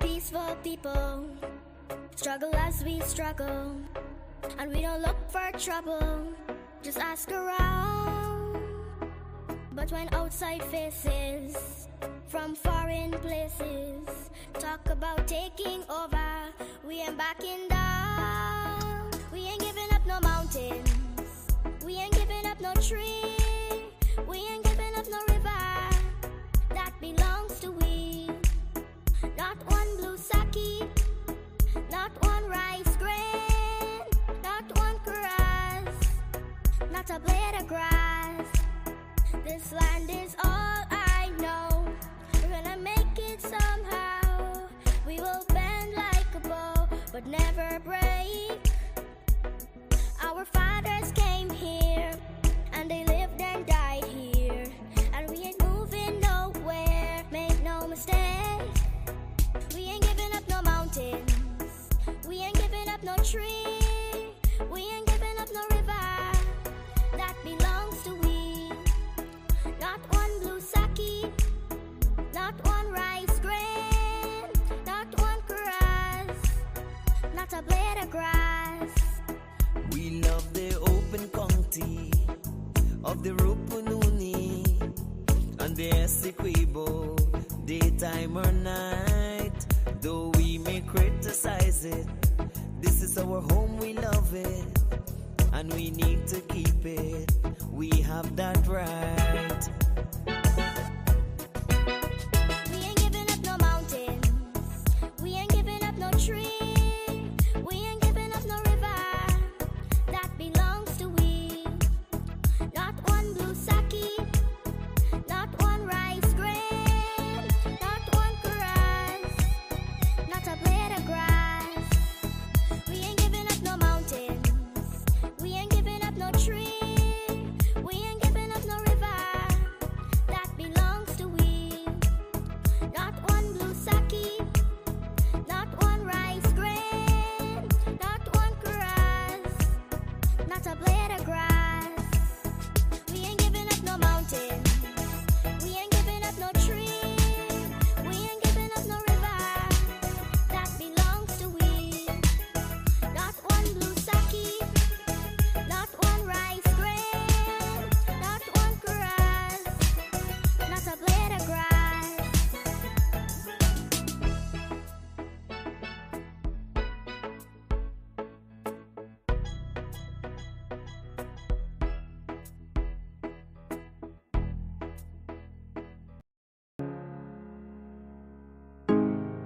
peaceful people struggle as we struggle, and we don't look for trouble, just ask around. But when outside faces from foreign places talk about taking over, we ain't backing down. We ain't giving up no mountains, we ain't giving up no tree, we ain't giving up no river that belongs to we. Not one blue sake, not one rice grain, not one grass, not a blade of grass. This land is all I know. We're gonna make it somehow. We will bend like a bow, but never break. Our fathers came here, and they lived and died here, and we ain't moving nowhere, make no mistake. We ain't giving up no mountains, we ain't giving up no tree, we ain't giving up no river that belongs to we. Not one blue sake, not one rice grain, not one grass, not a blade of grass. We love the open county of the Rupununi and the Essequibo, daytime or night. Though we may criticize it, this is our home, we love it, and we need to keep it. We have that right. We ain't giving up no mountains, we ain't giving up no tree, we ain't giving up no river that belongs to we. Not one blue sake, not one rice grain, not one grass, not a blade of grass. We ain't giving up no mountains, we ain't giving up no tree, we ain't giving up no river that belongs to we. Not one blue sake, not one rice grain, not one grass, not a blade of grass. We ain't giving up no mountains, we ain't giving up no tree, we ain't giving up no river that belongs to we. Not one blue sake, not one rice grain, not one grass, not a blade of grass.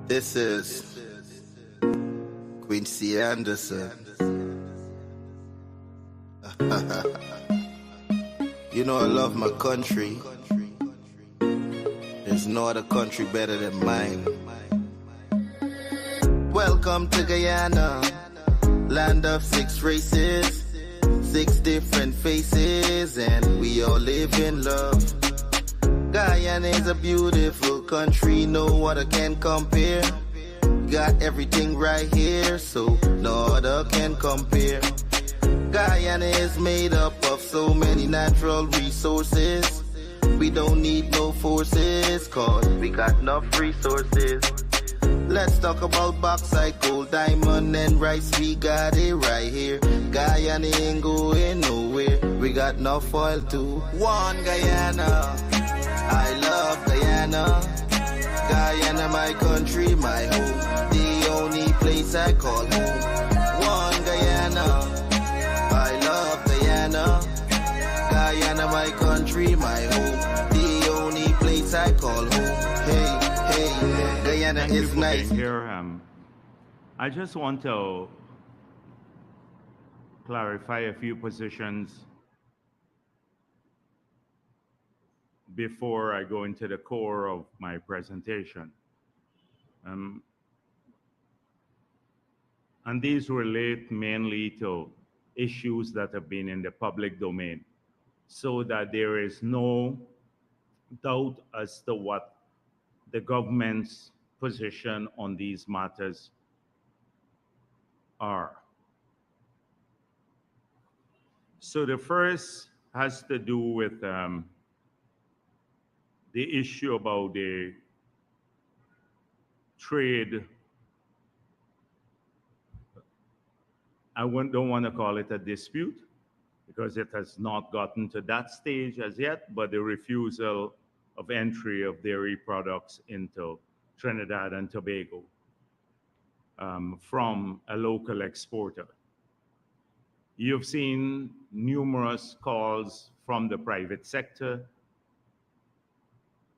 This is Quincy Anderson. You know I love my country. There's no other country better than mine. Welcome to Guyana, land of 6 races, 6 different faces, and we all live in love. Guyana is a beautiful country, no other can compare. Got everything right here, so no other can compare. Guyana is made up of so many natural resources. We don't need no forces, cause we got enough resources. Let's talk about bauxite, gold, diamond, and rice. We got it right here. Guyana ain't going nowhere. We got enough oil too. One Guyana, I love Guyana. Guyana, my country, my home. The only place I call home. One Guyana, I love Guyana. Guyana, my country, my home. The only place I call home. Hey, hey, Guyana is nice. Here, I just want to clarify a few positions before I go into the core of my presentation. And these relate mainly to issues that have been in the public domain, so that there is no doubt as to what the government's position on these matters are. So the first has to do with the issue about the trade, don't want to call it a dispute because it has not gotten to that stage as yet, but the refusal of entry of dairy products into Trinidad and Tobago from a local exporter. You've seen numerous calls from the private sector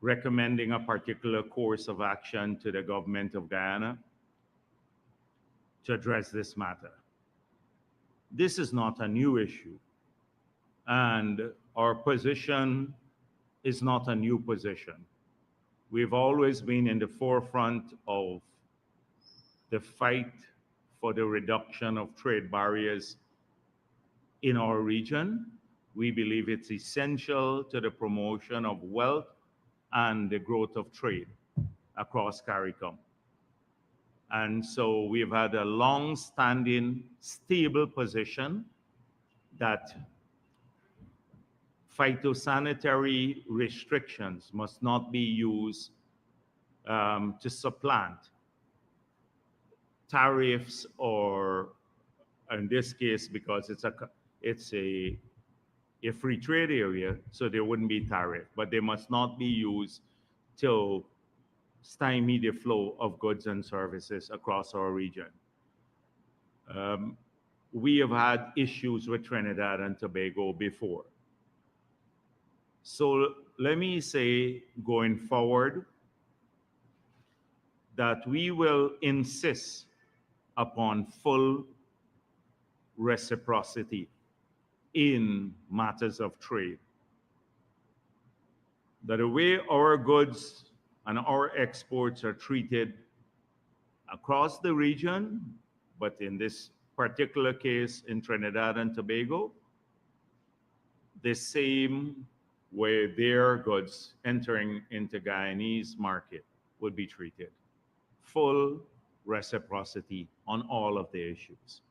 recommending a particular course of action to the government of Guyana to address this matter. This is not a new issue, and our position is not a new position. We've always been in the forefront of the fight for the reduction of trade barriers in our region. We believe it's essential to the promotion of wealth and the growth of trade across CARICOM. And so we've had a long-standing, stable position that phytosanitary restrictions must not be used to supplant tariffs, or in this case, because it's a free trade area, so there wouldn't be tariff, but they must not be used to stymie the flow of goods and services across our region. We have had issues with Trinidad and Tobago before. So let me say, going forward, that we will insist upon full reciprocity in matters of trade. That the way our goods and our exports are treated across the region, but in this particular case in Trinidad and Tobago, the same way their goods entering into Guyanese market would be treated. Full reciprocity on all of the issues.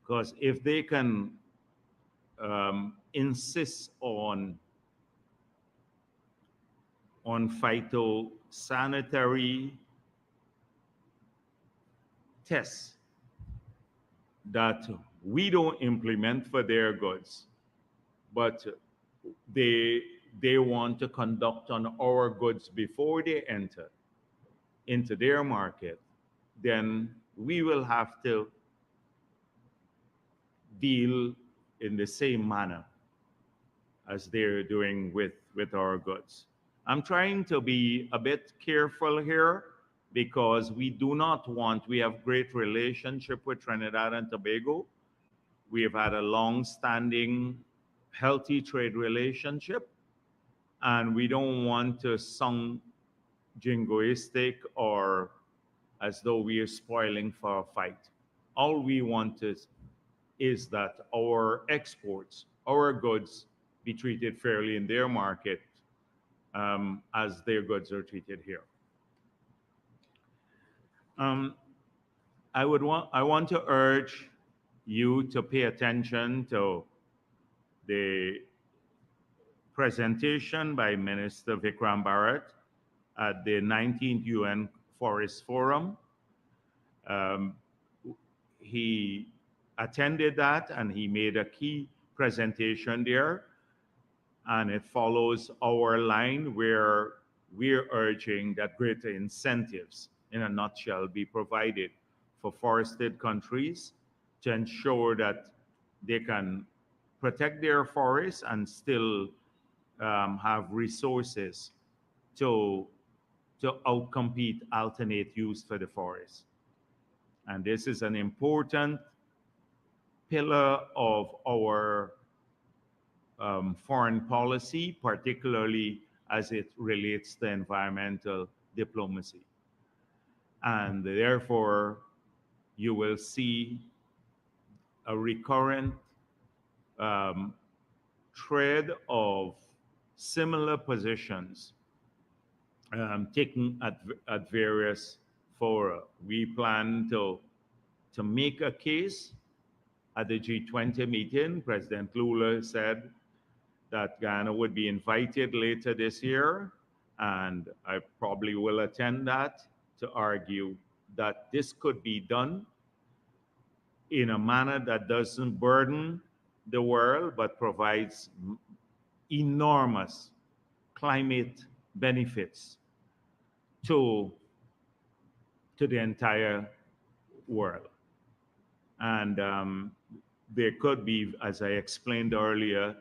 Because if they can insist on phytosanitary tests that we don't implement for their goods, but they want to conduct on our goods before they enter into their market, then we will have to deal in the same manner as they're doing with our goods. I'm trying to be a bit careful here because we have great relationship with Trinidad and Tobago. We have had a long-standing, healthy trade relationship, and we don't want to sound jingoistic or as though we are spoiling for a fight. All we want is that our exports, our goods, be treated fairly in their market as their goods are treated here. I want to urge you to pay attention to the presentation by Minister Vikram Bharat at the 19th UN Forest Forum. He attended that and he made a key presentation there, and it follows our line where we're urging that greater incentives, in a nutshell, be provided for forested countries to ensure that they can protect their forests and still have resources to outcompete alternate use for the forest. And this is an important pillar of our foreign policy, particularly as it relates to environmental diplomacy. And therefore, you will see a recurrent thread of similar positions taken at various fora. We plan to make a case at the G20 meeting. President Lula said that Ghana would be invited later this year, and I probably will attend that. to argue that this could be done in a manner that doesn't burden the world but provides enormous climate benefits to the entire world. And there could be, as I explained earlier,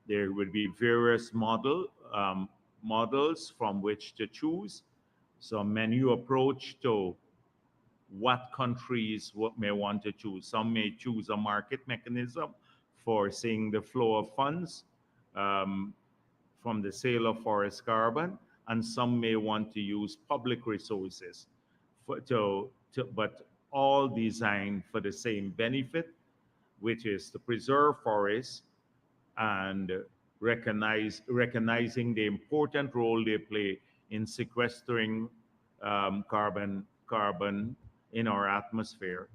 there would be various models from which to choose. So menu approach to what countries may want to choose. Some may choose a market mechanism for seeing the flow of funds um, from the sale of forest carbon, and some may want to use public resources but all designed for the same benefit, which is to preserve forests and recognizing the important role they play in sequestering carbon in our atmosphere,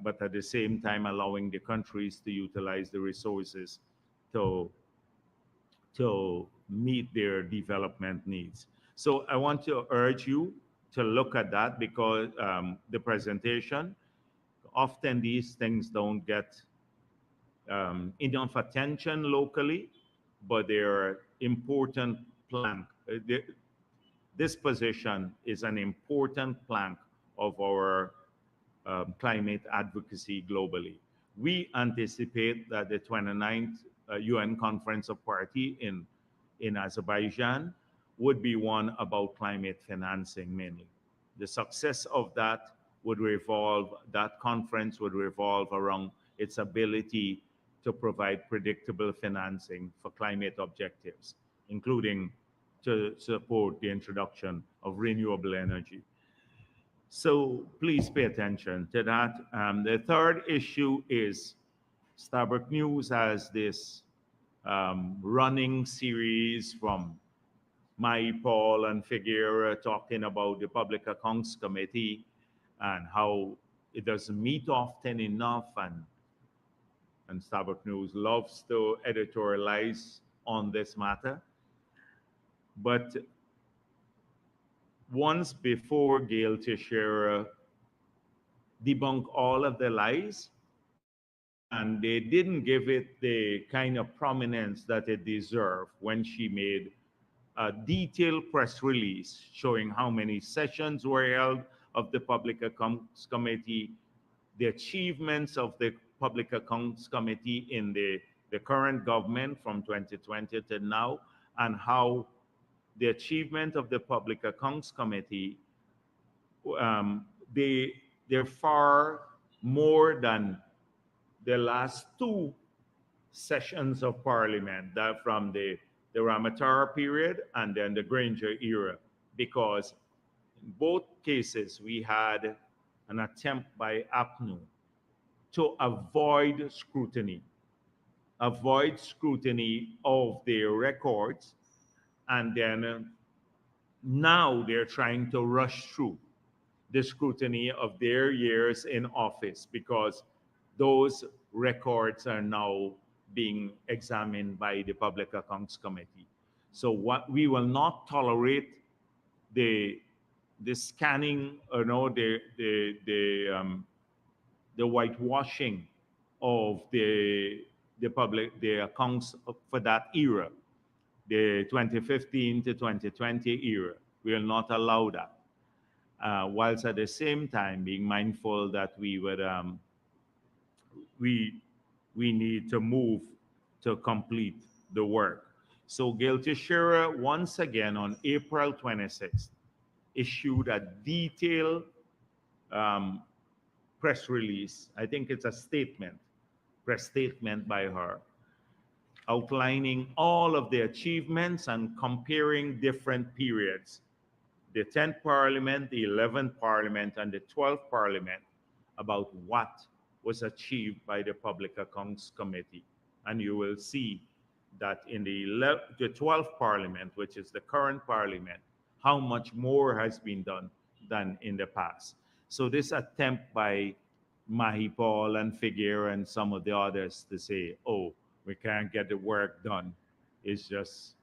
but at the same time allowing the countries to utilize the resources to meet their development needs. So I want to urge you to look at that because the presentation, often these things don't get enough attention locally, but they're important plank. This position is an important plank of our climate advocacy globally. We anticipate that the 29th UN Conference of Party in Azerbaijan would be one about climate financing mainly. The success of that conference would revolve around its ability to provide predictable financing for climate objectives, including to support the introduction of renewable energy. So please pay attention to that. The third issue is Starbuck News has this running series from Mai Paul and Figueroa talking about the Public Accounts Committee and how it doesn't meet often enough, and Starbuck News loves to editorialize on this matter. But once before Gail Teixeira debunk all of the lies, and they didn't give it the kind of prominence that it deserved when she made a detailed press release showing how many sessions were held of the Public Accounts Committee, the achievements of the Public Accounts Committee in the current government from 2020 to now, and how the achievement of the Public Accounts Committee, um, they, they're far more than the last two sessions of Parliament, that from the Ramatara period and then the Granger era, because in both cases we had an attempt by APNU to avoid scrutiny of their records, and then now they're trying to rush through the scrutiny of their years in office because those records are now being examined by the Public Accounts Committee. So what we will not tolerate the scanning, or no, the whitewashing of the accounts for that era, the 2015 to 2020 era. We will not allow that. Whilst at the same time being mindful that we need to move to complete the work. So Gail Teixeira once again on April 26th issued a detailed um, press release. I think it's a press statement by her, outlining all of the achievements and comparing different periods, the 10th Parliament, the 11th Parliament, and the 12th Parliament, about what was achieved by the Public Accounts Committee. And you will see that in the 12th Parliament, which is the current Parliament, how much more has been done than in the past. So this attempt by Mahipal and Figueroa and some of the others to say, oh, we can't get the work done, is just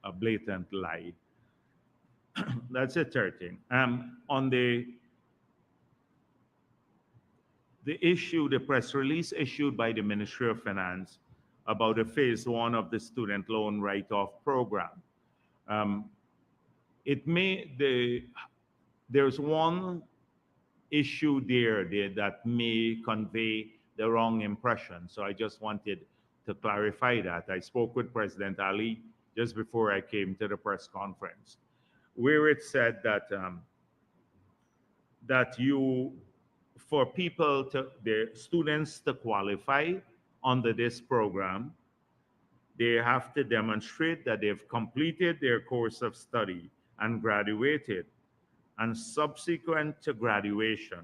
a blatant lie. That's the third thing. On the issue, the press release issued by the Ministry of Finance about the phase one of the student loan write-off program. Um, it may there's one issue there that may convey the wrong impression. So I just wanted to clarify that. I spoke with President Ali just before I came to the press conference, where it said that you, for people to, the students to qualify under this program, they have to demonstrate that they've completed their course of study and graduated, and subsequent to graduation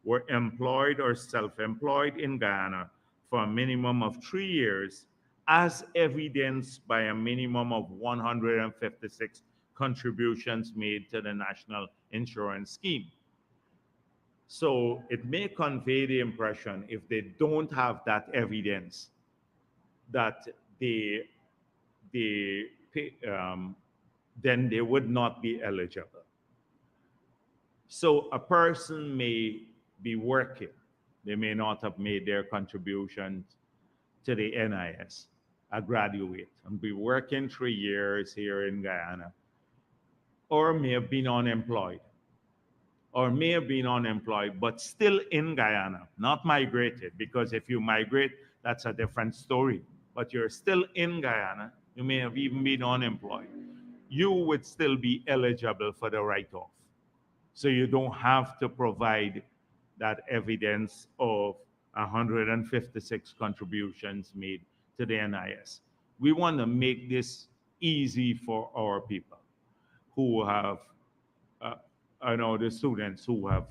were employed or self-employed in Guyana for a minimum of 3 years, as evidenced by a minimum of 156 contributions made to the National Insurance Scheme. So it may convey the impression, if they don't have that evidence, that they pay, then they would not be eligible. So a person may be working, they may not have made their contributions to the NIS, a graduate, and be working 3 years here in Guyana, or may have been unemployed, but still in Guyana, not migrated, because if you migrate, that's a different story. But you're still in Guyana, you may have even been unemployed. You would still be eligible for the write-off. So you don't have to provide that evidence of 156 contributions made to the NIS. We want to make this easy for our people who have, I know the students who have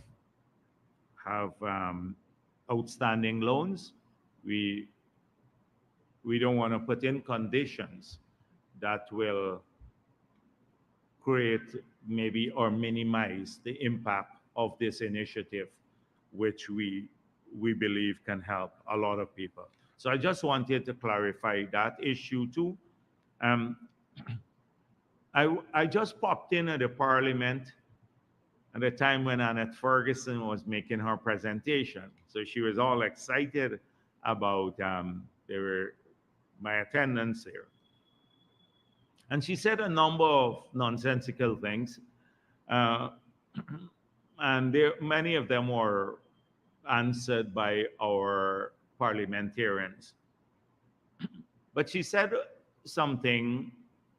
outstanding loans. We don't want to put in conditions that will create maybe or minimize the impact of this initiative, which we believe can help a lot of people. So I just wanted to clarify that issue too. Um, I just popped in at the Parliament at the time when Annette Ferguson was making her presentation. So she was all excited about my attendance here. And she said a number of nonsensical things. Uh, and many of them were answered by our parliamentarians. But she said something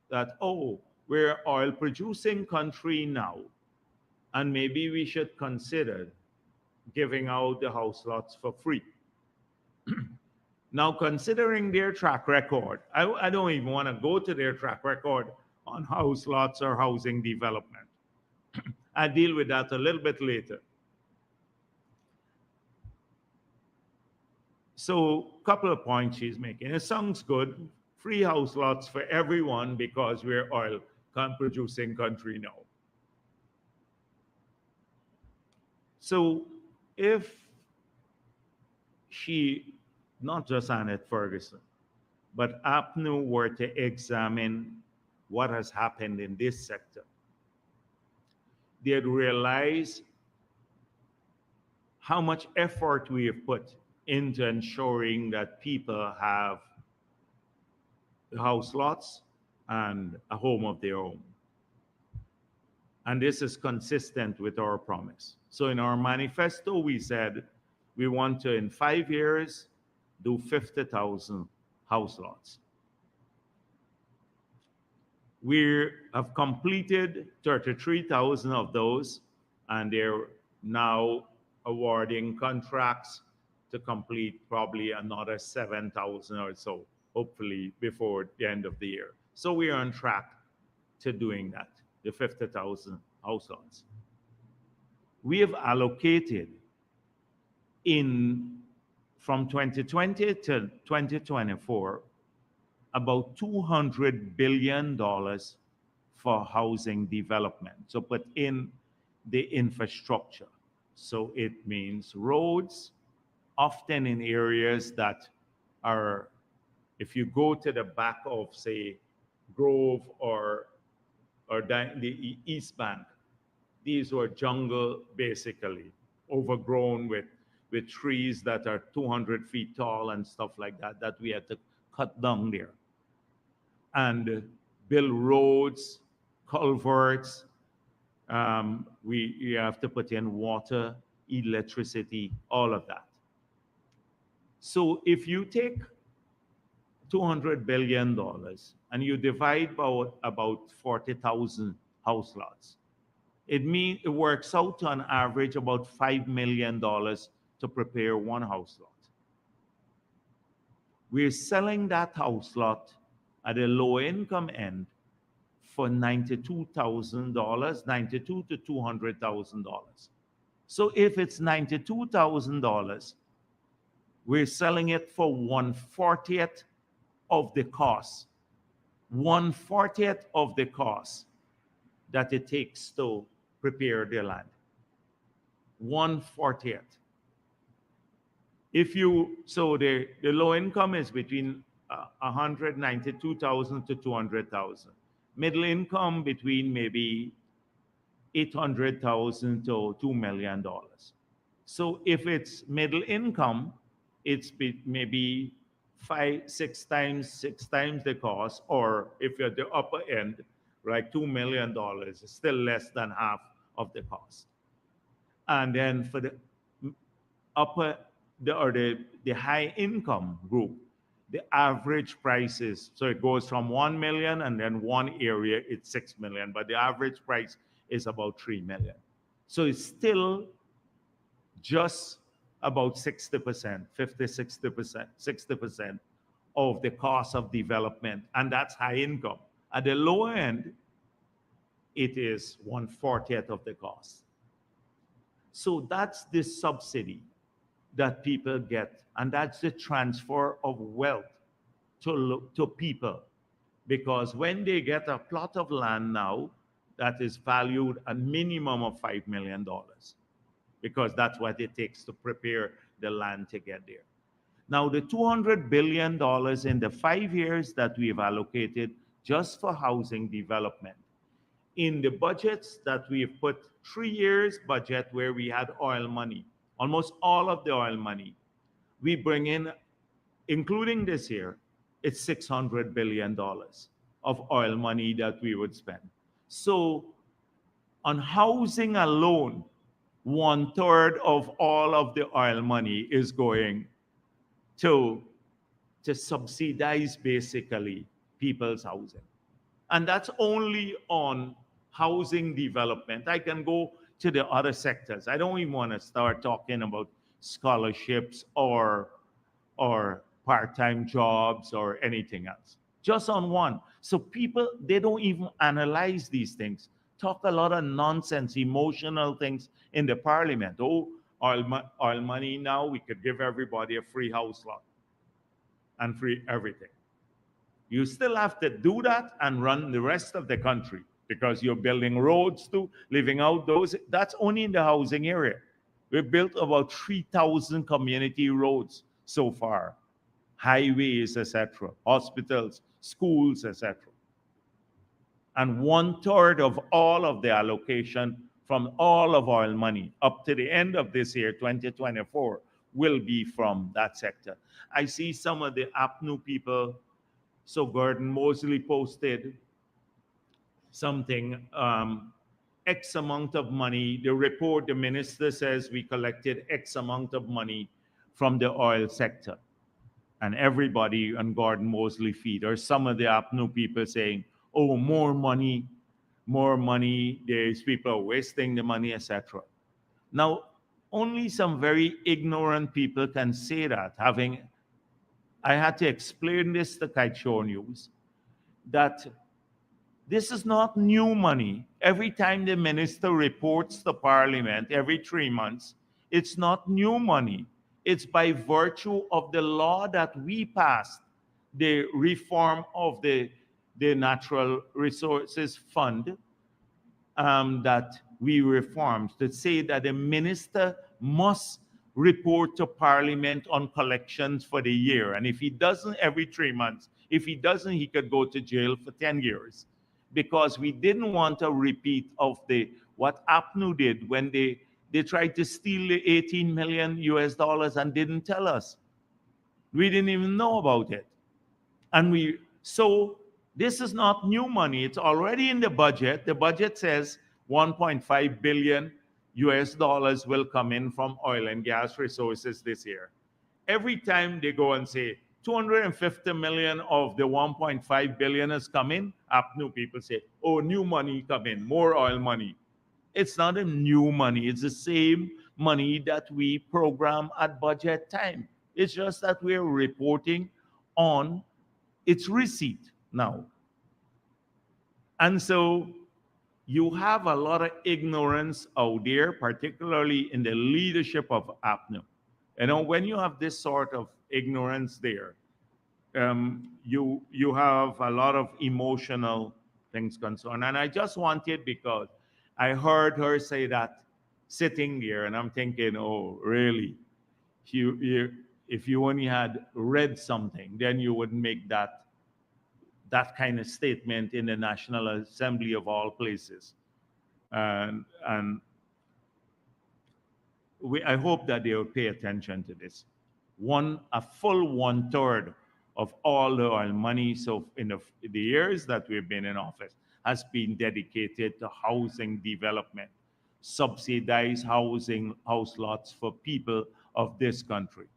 that, oh, we're an oil producing country now, and maybe we should consider giving out the house lots for free. Now, considering their track record, I don't even want to go to their track record on house lots or housing development. I'll deal with that a little bit later. So, a couple of points she's making. It sounds good. Free house lots for everyone because we're oil producing country now. So, if she, not just Annette Ferguson, but APNU were to examine what has happened in this sector, they'd realize how much effort we have put into ensuring that people have house lots and a home of their own. And this is consistent with our promise. So in our manifesto, we said we want to, in 5 years, do 50,000 house lots. We have completed 33,000 of those, and they're now awarding contracts to complete probably another 7,000 or so, hopefully before the end of the year. So we are on track to doing that, the 50,000 house lots. We have allocated from 2020 to 2024 about $200 billion for housing development. So put in the infrastructure. So it means roads, often in areas that are, if you go to the back of, say, Grove or or the East Bank. These were jungle, basically, overgrown with trees that are 200 feet tall and stuff like that, that we had to cut down there and build roads, culverts. We have to put in water, electricity, all of that. So if you take $200 billion and you divide about 40,000 house lots, it works out to an average about $5 million to prepare one house lot. We're selling that house lot at a low income end for $92,000, 92 to $200,000. So if it's $92,000, we're selling it for 1/40th of the cost. 1/40th of the cost that it takes to prepare the land. 1/40th. So the low income is between 192,000 to 200,000. Middle income between maybe 800,000 to $2 million. So if it's middle income, it's maybe six times the cost, or if you're at the upper end, like $2 million, it's still less than half of the cost. And then for the upper the high income group, the average prices, so it goes from 1 million, and then one area it's 6 million, but the average price is about 3 million. So it's still just about 60%, 50, 60%, 60% of the cost of development, and that's high income. At the lower end, it is 1/40th of the cost. So that's the subsidy that people get, and that's the transfer of wealth to people. Because when they get a plot of land now that is valued a minimum of $5 million, because that's what it takes to prepare the land to get there. Now, the $200 billion in the 5 years that we've allocated just for housing development, in the budgets that we've put, 3 years budget where we had oil money, almost all of the oil money, we bring in, including this year, it's $600 billion of oil money that we would spend. So on housing alone, 1/3 of all of the oil money is going to subsidize basically people's housing. And that's only on housing development. I can go to the other sectors. I don't even want to start talking about scholarships or part-time jobs or anything else. Just on one. So people, they don't even analyze these things. Talk a lot of nonsense, emotional things in the parliament. Oh, oil money now, we could give everybody a free house lot and free everything. You still have to do that and run the rest of the country, because you're building roads too, living out those. That's only in the housing area. We've built about 3,000 community roads so far, highways, etc., hospitals, schools, etc. And 1/3 of all of the allocation from all of oil money up to the end of this year, 2024, will be from that sector. I see some of the APNU people. So Gordon Mosley posted something, X amount of money. The report, the minister says we collected X amount of money from the oil sector. And everybody on Gordon Mosley feed, or some of the APNU people saying, oh, more money, these people are wasting the money, etc. Now, only some very ignorant people can say that. I had to explain this to Kaichor News, that this is not new money. Every time the minister reports to Parliament, every 3 months, it's not new money. It's by virtue of the law that we passed, the reform of the Natural Resources Fund, that we reformed, to say that the minister must report to Parliament on collections for the year. And if he doesn't, every 3 months, if he doesn't, he could go to jail for 10 years, because we didn't want a repeat of what APNU did when they tried to steal the 18 million US dollars and didn't tell us. We didn't even know about it. And so this is not new money. It's already in the budget. The budget says 1.5 billion US dollars will come in from oil and gas resources this year. Every time they go and say 250 million of the 1.5 billion has come in, APNU people say, oh, new money come in, more oil money. It's not a new money. It's the same money that we program at budget time. It's just that we're reporting on its receipt now. And so you have a lot of ignorance out there, particularly in the leadership of APNU. You know, when you have this sort of ignorance there, you have a lot of emotional things concerned. And I just wanted, because I heard her say that sitting here, and I'm thinking, oh, really? If you only had read something, then you would make that kind of statement in the National Assembly of all places. And I hope that they will pay attention to this. A full 1/3 of all the oil money, so in the years that we've been in office, has been dedicated to housing development, subsidized housing, house lots for people of this country,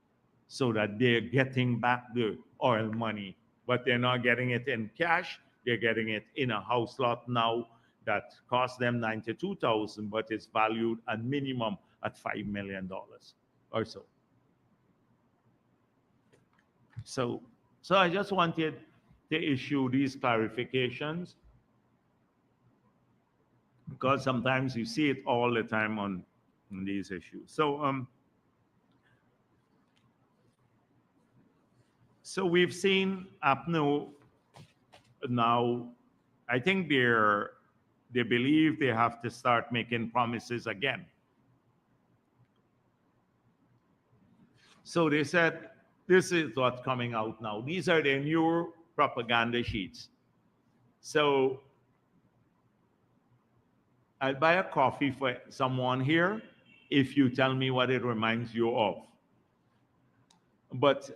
so that they're getting back the oil money, but they're not getting it in cash. They're getting it in a house lot now that costs them $92,000, but is valued at minimum at $5 million or so. So I just wanted to issue these clarifications, because sometimes you see it all the time on these issues. So we've seen APNU now. I think they believe they have to start making promises again. So they said, this is what's coming out now. These are their new propaganda sheets. So I'll buy a coffee for someone here if you tell me what it reminds you of. But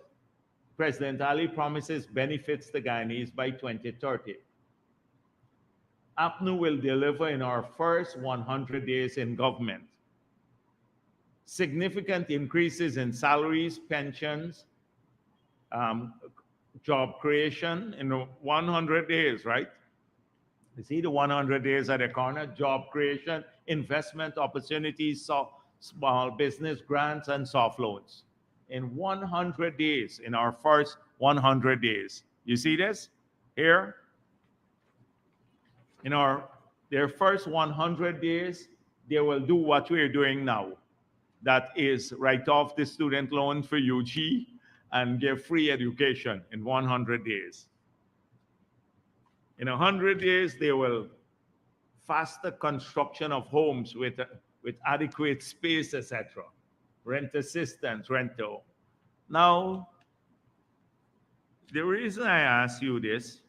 President Ali promises benefits the Guyanese by 2030. APNU will deliver in our first 100 days in government significant increases in salaries, pensions, job creation in 100 days, right? You see the 100 days at the corner: job creation, investment opportunities, small business grants, and soft loans. In 100 days, in our first 100 days. You see this here? In their first 100 days, they will do what we're doing now. That is, write off the student loan for UG and give free education in 100 days. In 100 days, they will faster construction of homes with adequate space, etc. Rent assistance, rental. Now, the reason I ask you this,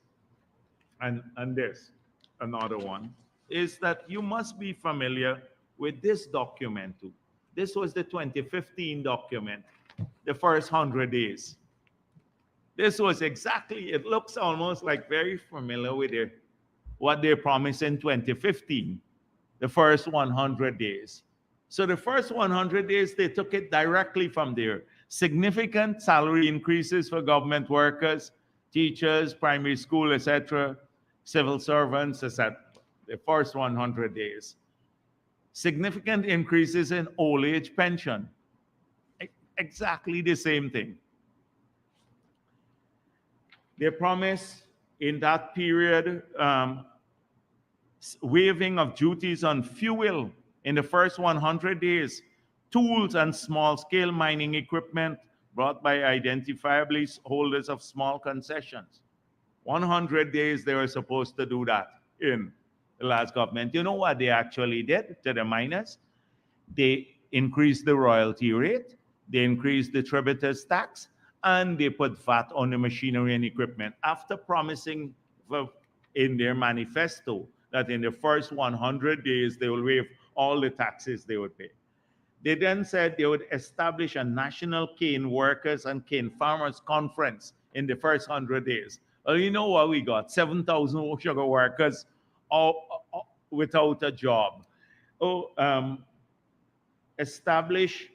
and this, another one, is that you must be familiar with this document too. This was the 2015 document, the first 100 days. This was exactly, it looks almost like very familiar with what they promised in 2015, the first 100 days. So the first 100 days, they took it directly from there. Significant salary increases for government workers, teachers, primary school, etc., civil servants, etc. The first 100 days. Significant increases in old age pension. Exactly the same thing. They promised in that period waiving of duties on fuel in the first 100 days, tools and small-scale mining equipment brought by identifiably holders of small concessions. 100 days they were supposed to do that in the last government. You know what they actually did to the miners? They increased the royalty rate, they increased the tributers tax, and they put VAT on the machinery and equipment after promising for in their manifesto that in the first 100 days they will waive all the taxes they would pay. They then said they would establish a national cane workers and cane farmers conference in the first 100 days. Well, you know what we got? 7,000 sugar workers all without a job. Oh, establish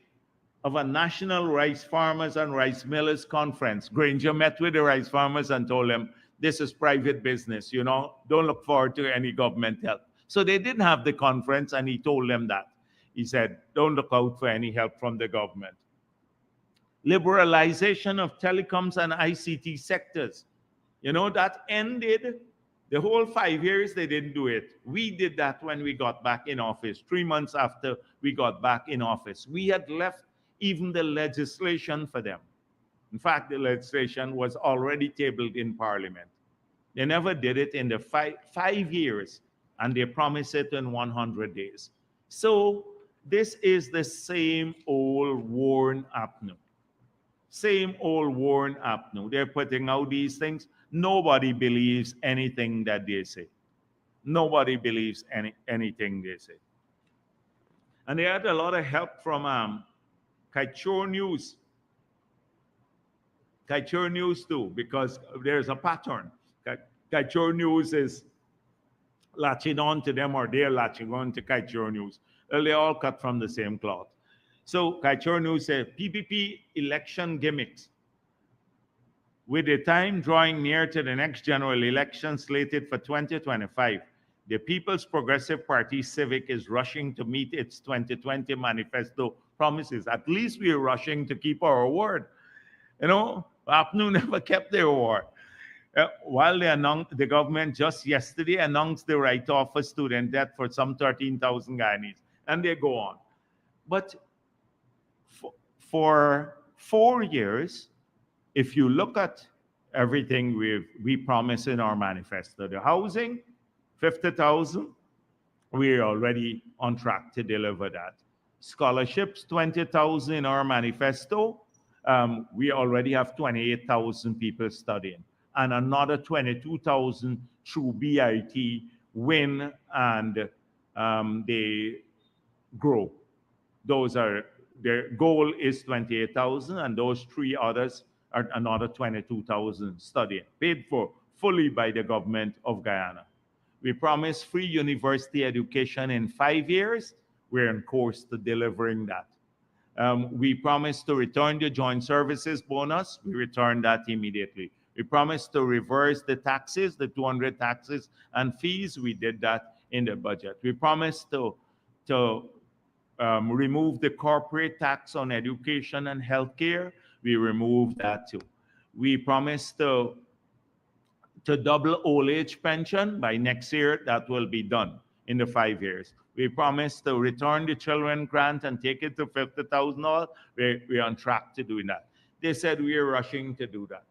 of a national rice farmers and rice millers conference. Granger met with the rice farmers and told them, this is private business, don't look forward to any government help. So they didn't have the conference, and he told them that. He said, don't look out for any help from the government. Liberalization of telecoms and ICT sectors. That ended the whole 5 years. They didn't do it. We did that when we got back in office, 3 months after we got back in office. We had left even the legislation for them. In fact, the legislation was already tabled in Parliament. They never did it in the 5 years, and they promised it in 100 days. So this is the same old worn APNU. Same old worn APNU. They're putting out these things. Nobody believes anything that they say. Nobody believes anything they say. And they had a lot of help from Kaichor News. Kaichor News too, because there's a pattern. Kaichor News is latching on to them, or they're latching on to Kaichor News. Well, they all cut from the same cloth. So Kaichor News says, PPP election gimmicks. With the time drawing near to the next general election slated for 2025, the People's Progressive Party Civic is rushing to meet its 2020 manifesto promises. At least we are rushing to keep our word. APNU never kept their word. While the government just yesterday announced the write-off for student debt for some 13,000 Guyanese, and they go on. But for 4 years, if you look at everything we promised in our manifesto, the housing, 50,000, we're already on track to deliver that. Scholarships, 20,000 in our manifesto. We already have 28,000 people studying, and another 22,000 through BIT, WIN, and they grow. Their goal is 28,000, and those 3 others are another 22,000 studying, paid for fully by the government of Guyana. We promise free university education in 5 years. We're on course to delivering that. We promise to return the joint services bonus. We return that immediately. We promised to reverse the taxes, the 200 taxes and fees. We did that in the budget. We promised to remove the corporate tax on education and healthcare. We removed that too. We promised to double old age pension by next year. That will be done in the 5 years. We promised to return the children grant and take it to $50,000. We're on track to doing that. They said we are rushing to do that.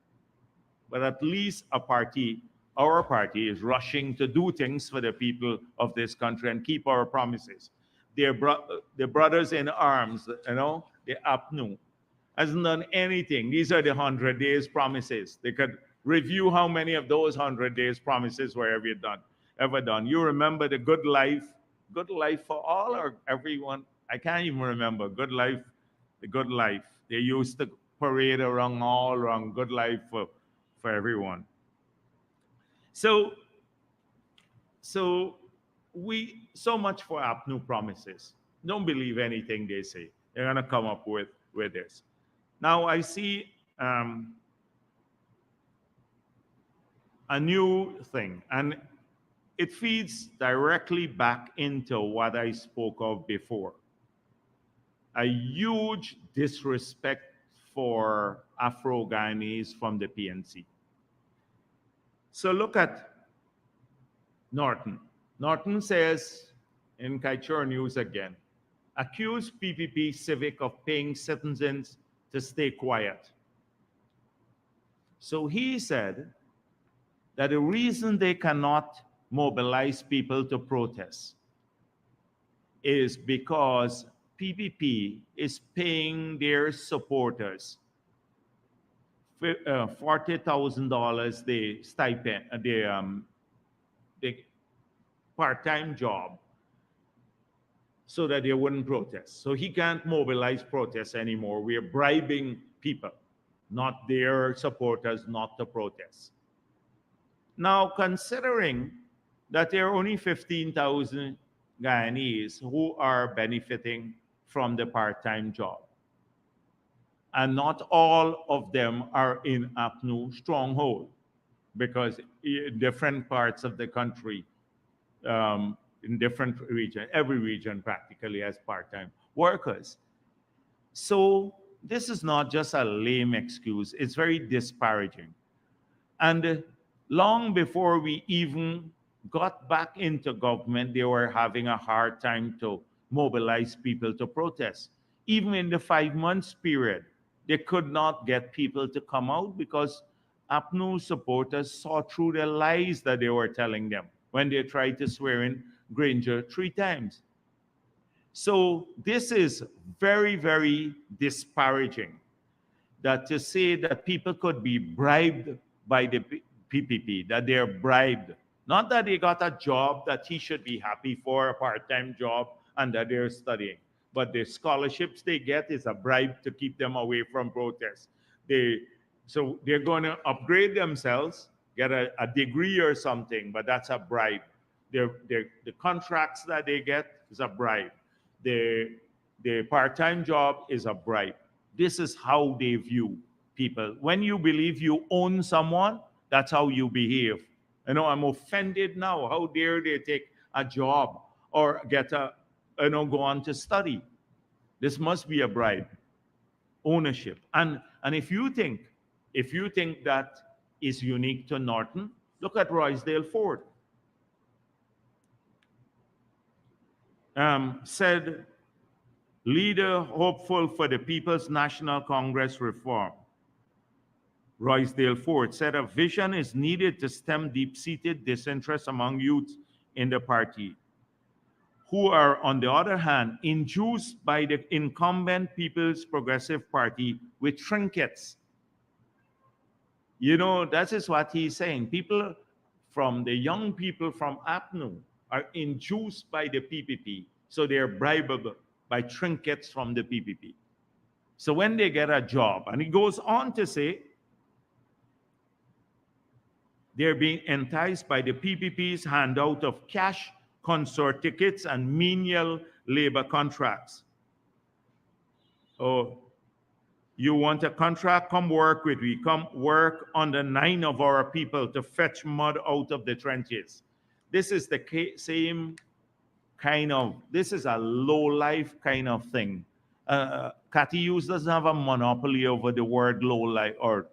But at least our party is rushing to do things for the people of this country and keep our promises. The brothers in arms, the APNU, hasn't done anything. These are the 100 days promises. They could review how many of those 100 days promises were ever done. You remember the good life for all or everyone? I can't even remember. The good life. They used to parade around good life for everyone. So much for APNU promises. Don't believe anything they say. They're gonna come up with this. Now I see a new thing, and it feeds directly back into what I spoke of before. A huge disrespect for Afro-Guyanese from the PNC. So look at Norton. Norton says in Kaichor News again, accuse PPP Civic of paying citizens to stay quiet. So he said that the reason they cannot mobilize people to protest is because PPP is paying their supporters $40,000 the stipend, the part-time job so that they wouldn't protest. So he can't mobilize protests anymore. We are bribing people, not their supporters, not to protest. Now, considering that there are only 15,000 Guyanese who are benefiting from the part-time job, and not all of them are in APNU stronghold, because in different parts of the country, in different region, every region practically has part-time workers. So this is not just a lame excuse, it's very disparaging. And long before we even got back into government, they were having a hard time to mobilize people to protest. Even in the 5 months period, they could not get people to come out because APNU supporters saw through the lies that they were telling them when they tried to swear in Granger 3 times. So this is very, very disparaging, that to say that people could be bribed by the PPP, that they're bribed, not that they got a job that he should be happy for, a part-time job, and that they're studying, but the scholarships they get is a bribe to keep them away from protests. They, so they're going to upgrade themselves, get a degree or something, but that's a bribe. The contracts that they get is a bribe. The part-time job is a bribe. This is how they view people. When you believe you own someone, that's how you behave. I'm offended now. How dare they take a job or get go on to study? This must be a bribe. Ownership. And if you think that is unique to Norton, look at Roysdale Ford. Said leader hopeful for the People's National Congress reform. Roysdale Ford said a vision is needed to stem deep-seated disinterest among youth in the party, who are, on the other hand, induced by the incumbent People's Progressive Party with trinkets. That is what he's saying. The young people from APNU are induced by the PPP, so they're bribable by trinkets from the PPP. So when they get a job, and he goes on to say, they're being enticed by the PPP's handout of cash consort tickets and menial labor contracts. Oh, you want a contract? Come work with me. Come work under 9 of our people to fetch mud out of the trenches. This is the same kind of, this is a low-life kind of thing. Cathy Hughes doesn't have a monopoly over the word low-life or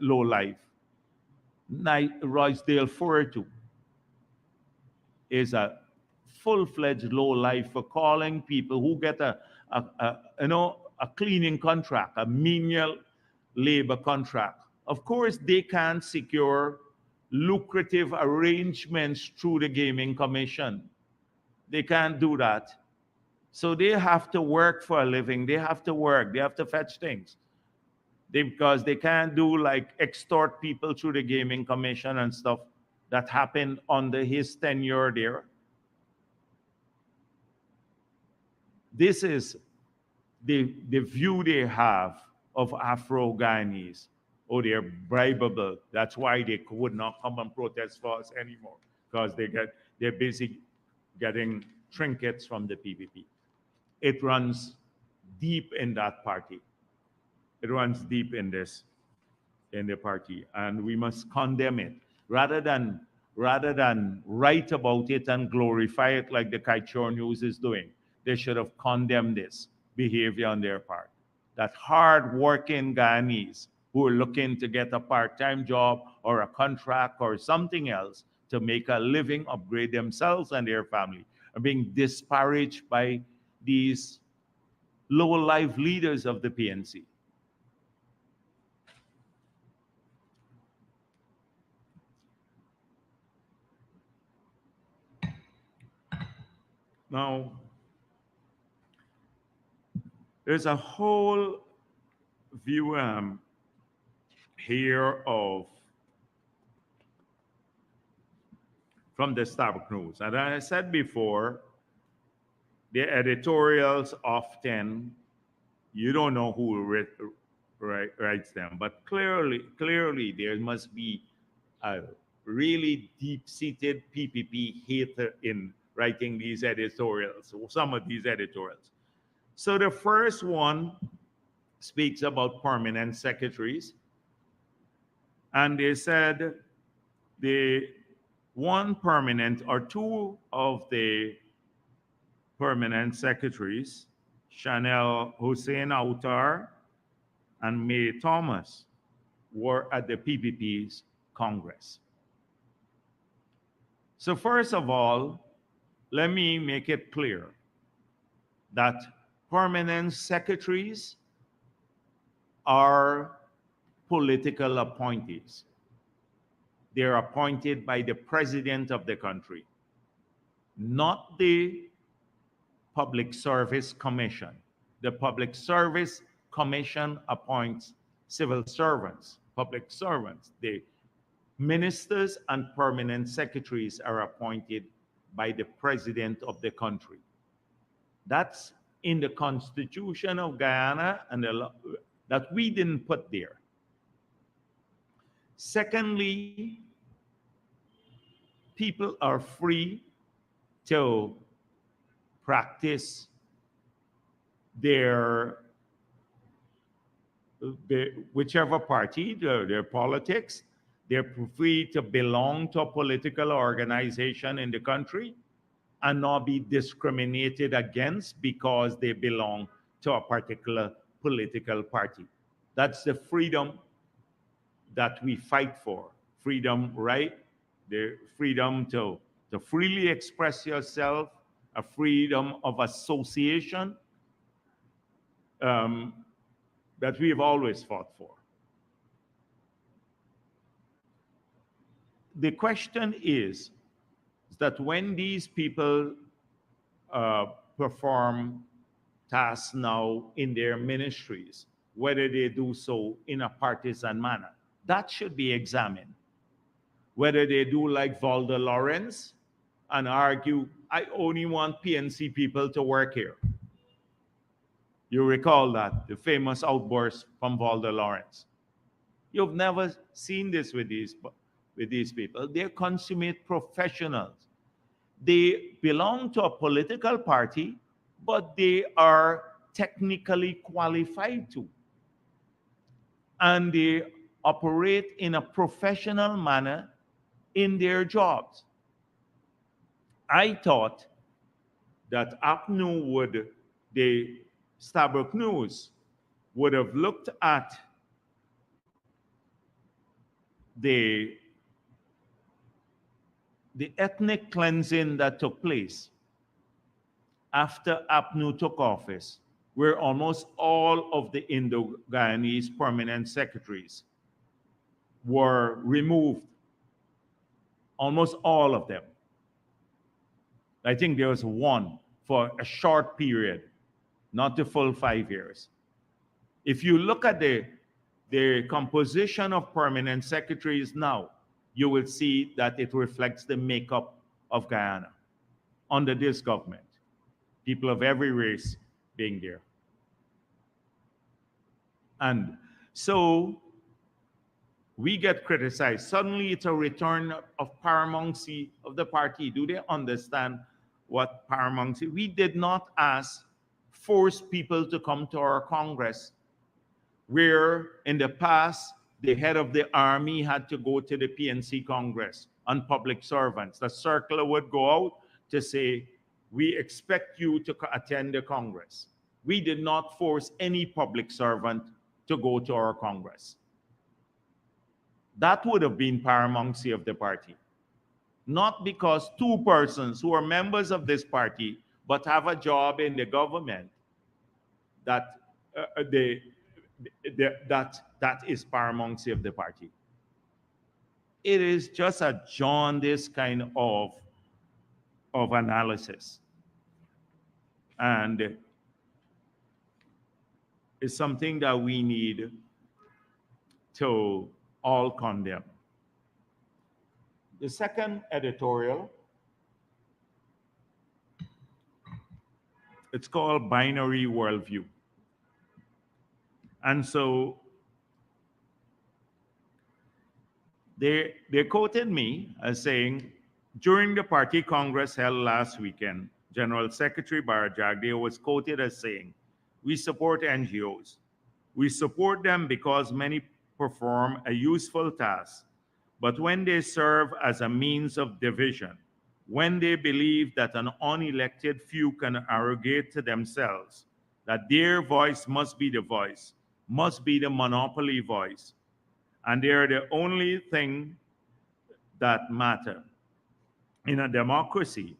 low-life. Roysdale Ford too is a full-fledged low-life for calling people who get a cleaning contract, a menial labor contract. Of course, they can't secure lucrative arrangements through the Gaming Commission. They can't do that. So they have to work for a living. They have to work. They have to fetch things. Because they can't do like extort people through the Gaming Commission and stuff that happened under his tenure there. This is the view they have of Afro-Guyanese. Oh, they're bribable. That's why they would not come and protest for us anymore, because they're busy getting trinkets from the PPP. It runs deep in that party. It runs deep in the party, and we must condemn it rather than write about it and glorify it like the Kaichor News is doing. They should have condemned this behavior on their part. That hard-working Guyanese who are looking to get a part-time job or a contract or something else to make a living, upgrade themselves and their family, are being disparaged by these low-life leaders of the PNC. Now, there's a whole view here of from the Starbuck News. And I said before, the editorials often, you don't know who writes them, but clearly there must be a really deep-seated PPP hater in writing these editorials, some of these editorials. So the first one speaks about permanent secretaries, and they said the one permanent or two of the permanent secretaries, Chanel Hussein Autar and May Thomas, were at the PPP's Congress. So first of all, let me make it clear that permanent secretaries are political appointees. They're appointed by the president of the country, not the Public Service Commission. The Public Service Commission appoints civil servants, public servants. The ministers and permanent secretaries are appointed by the president of the country. That's in the Constitution of Guyana and that we didn't put there. Secondly, people are free to practice their whichever party, their politics. They're free to belong to a political organization in the country and not be discriminated against because they belong to a particular political party. That's the freedom that we fight for. Freedom, right? The freedom to freely express yourself, a freedom of association that we have always fought for. The question is that when these people perform tasks now in their ministries, whether they do so in a partisan manner, that should be examined. Whether they do like Valda Lawrence and argue, I only want PNC people to work here. You recall that, the famous outburst from Valda Lawrence. You've never seen this with these people. They're consummate professionals. They belong to a political party, but they are technically qualified to. And they operate in a professional manner in their jobs. I thought that APNU the Starbuck News would have looked at the ethnic cleansing that took place after APNU took office, where almost all of the Indo-Guyanese permanent secretaries were removed. Almost all of them. I think there was one for a short period, not the full 5 years. If you look at the composition of permanent secretaries now, you will see that it reflects the makeup of Guyana under this government. People of every race being there. And so we get criticized. Suddenly it's a return of paramountcy of the party. Do they understand what paramountcy? We did not force people to come to our Congress, where in the past, the head of the army had to go to the PNC Congress on public servants. The circular would go out to say, we expect you to attend the Congress. We did not force any public servant to go to our Congress. That would have been paramountcy of the party. Not because two persons who are members of this party but have a job in the government, that is paramountcy of the party. It is just a jaundiced kind of analysis. And it's something that we need to all condemn. The second editorial, it's called Binary Worldview. And so they quoted me as saying, during the party congress held last weekend, General Secretary Bharrat Jagdeo was quoted as saying, "We support NGOs. We support them because many perform a useful task. But when they serve as a means of division, when they believe that an unelected few can arrogate to themselves that their voice must be the voice, must be the monopoly voice, and they are the only thing that matter in a democracy,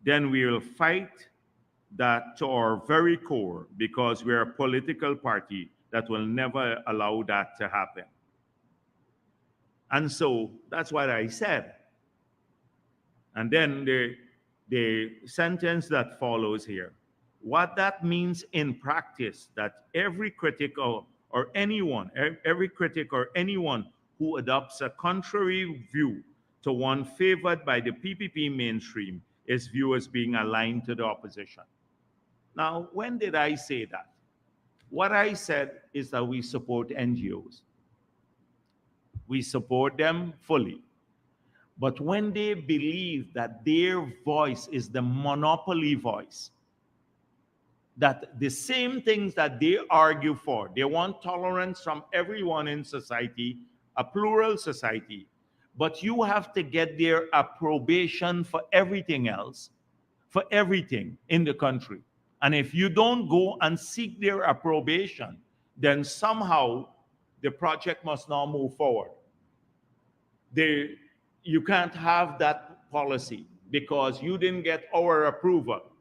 then we will fight that to our very core because we're a political party that will never allow that to happen." And so that's what I said. And then the sentence that follows here, what that means in practice, that every critic or anyone, every critic or anyone who adopts a contrary view to one favored by the PPP mainstream is viewed as being aligned to the opposition. Now, when did I say that? What I said is that we support NGOs. We support them fully. But when they believe that their voice is the monopoly voice, that the same things that they argue for, they want tolerance from everyone in society, a plural society, but you have to get their approbation for everything else, for everything in the country. And if you don't go and seek their approbation, then somehow the project must now move forward. You can't have that policy because you didn't get our approval.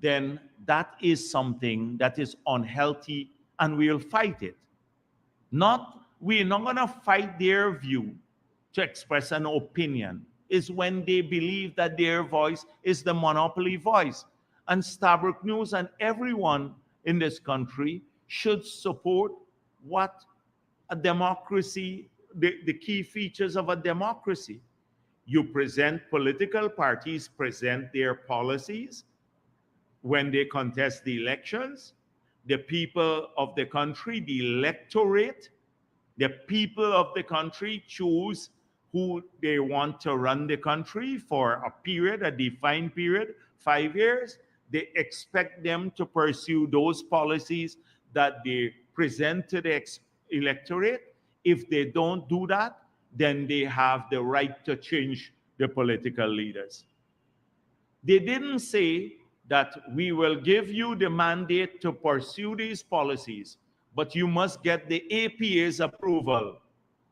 Then that is something that is unhealthy and we'll fight it. We're not going to fight their view to express an opinion. Is when they believe that their voice is the monopoly voice. And Stabrook News and everyone in this country should support what a democracy, the key features of a democracy. You present, political parties present their policies when they contest the elections. The people of the country, the electorate, the people of the country choose who they want to run the country for a period, a defined period, 5 years. They expect them to pursue those policies that they present to the electorate. If they don't do that, then they have the right to change the political leaders. They didn't say that we will give you the mandate to pursue these policies, but you must get the APA's approval,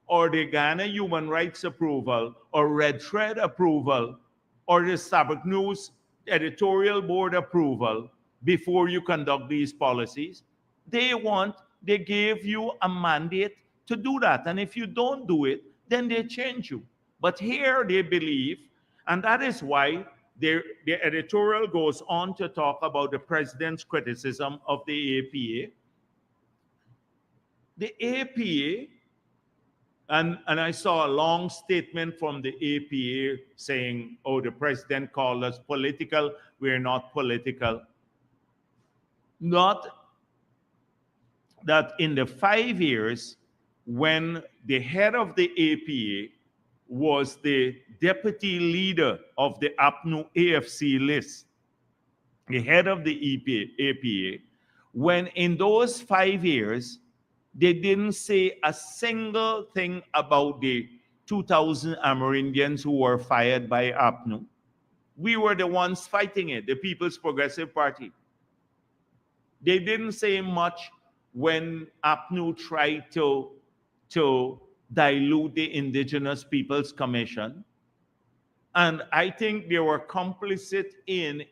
or the Ghana Human Rights approval, or Red Thread approval, or the Stabrook News editorial board approval before you conduct these policies. They gave you a mandate to do that. And if you don't do it, then they change you. But here they believe, and that is why the editorial goes on to talk about the president's criticism of the APA. The APA, and I saw a long statement from the APA saying, oh, the president called us political. We're not political. Not that in the 5 years when the head of the APA was the deputy leader of the APNU AFC list, the head of the APA, when in those 5 years, they didn't say a single thing about the 2,000 Amerindians who were fired by APNU. We were the ones fighting it, the People's Progressive Party. They didn't say much when APNU tried to dilute the Indigenous Peoples Commission. And I think they were complicit in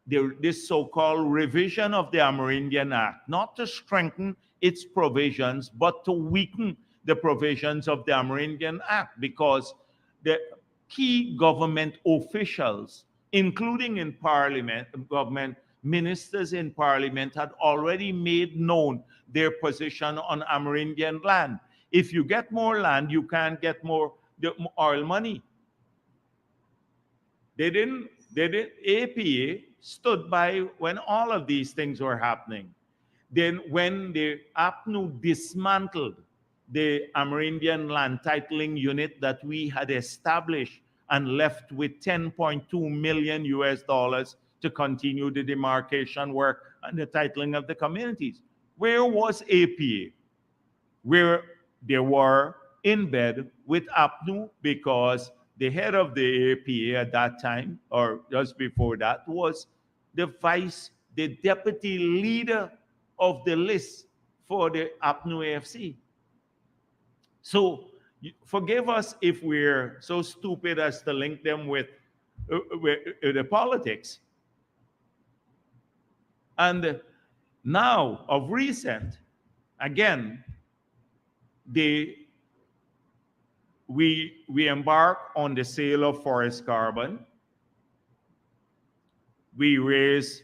this so-called revision of the Amerindian Act, not to strengthen its provisions, but to weaken the provisions of the Amerindian Act, because the key government officials, including in Parliament, government ministers in Parliament, had already made known their position on Amerindian land. If you get more land, you can't get more the oil money. They didn't, APA stood by when all of these things were happening. Then when the APNU dismantled the Amerindian land titling unit that we had established and left with 10.2 million US dollars to continue the demarcation work and the titling of the communities. Where was APA? Where they were in bed with APNU, because the head of the APA at that time, or just before that, was the deputy leader of the list for the APNU AFC. So forgive us if we're so stupid as to link them with the politics. And now, of recent, again, we embark on the sale of forest carbon. We raised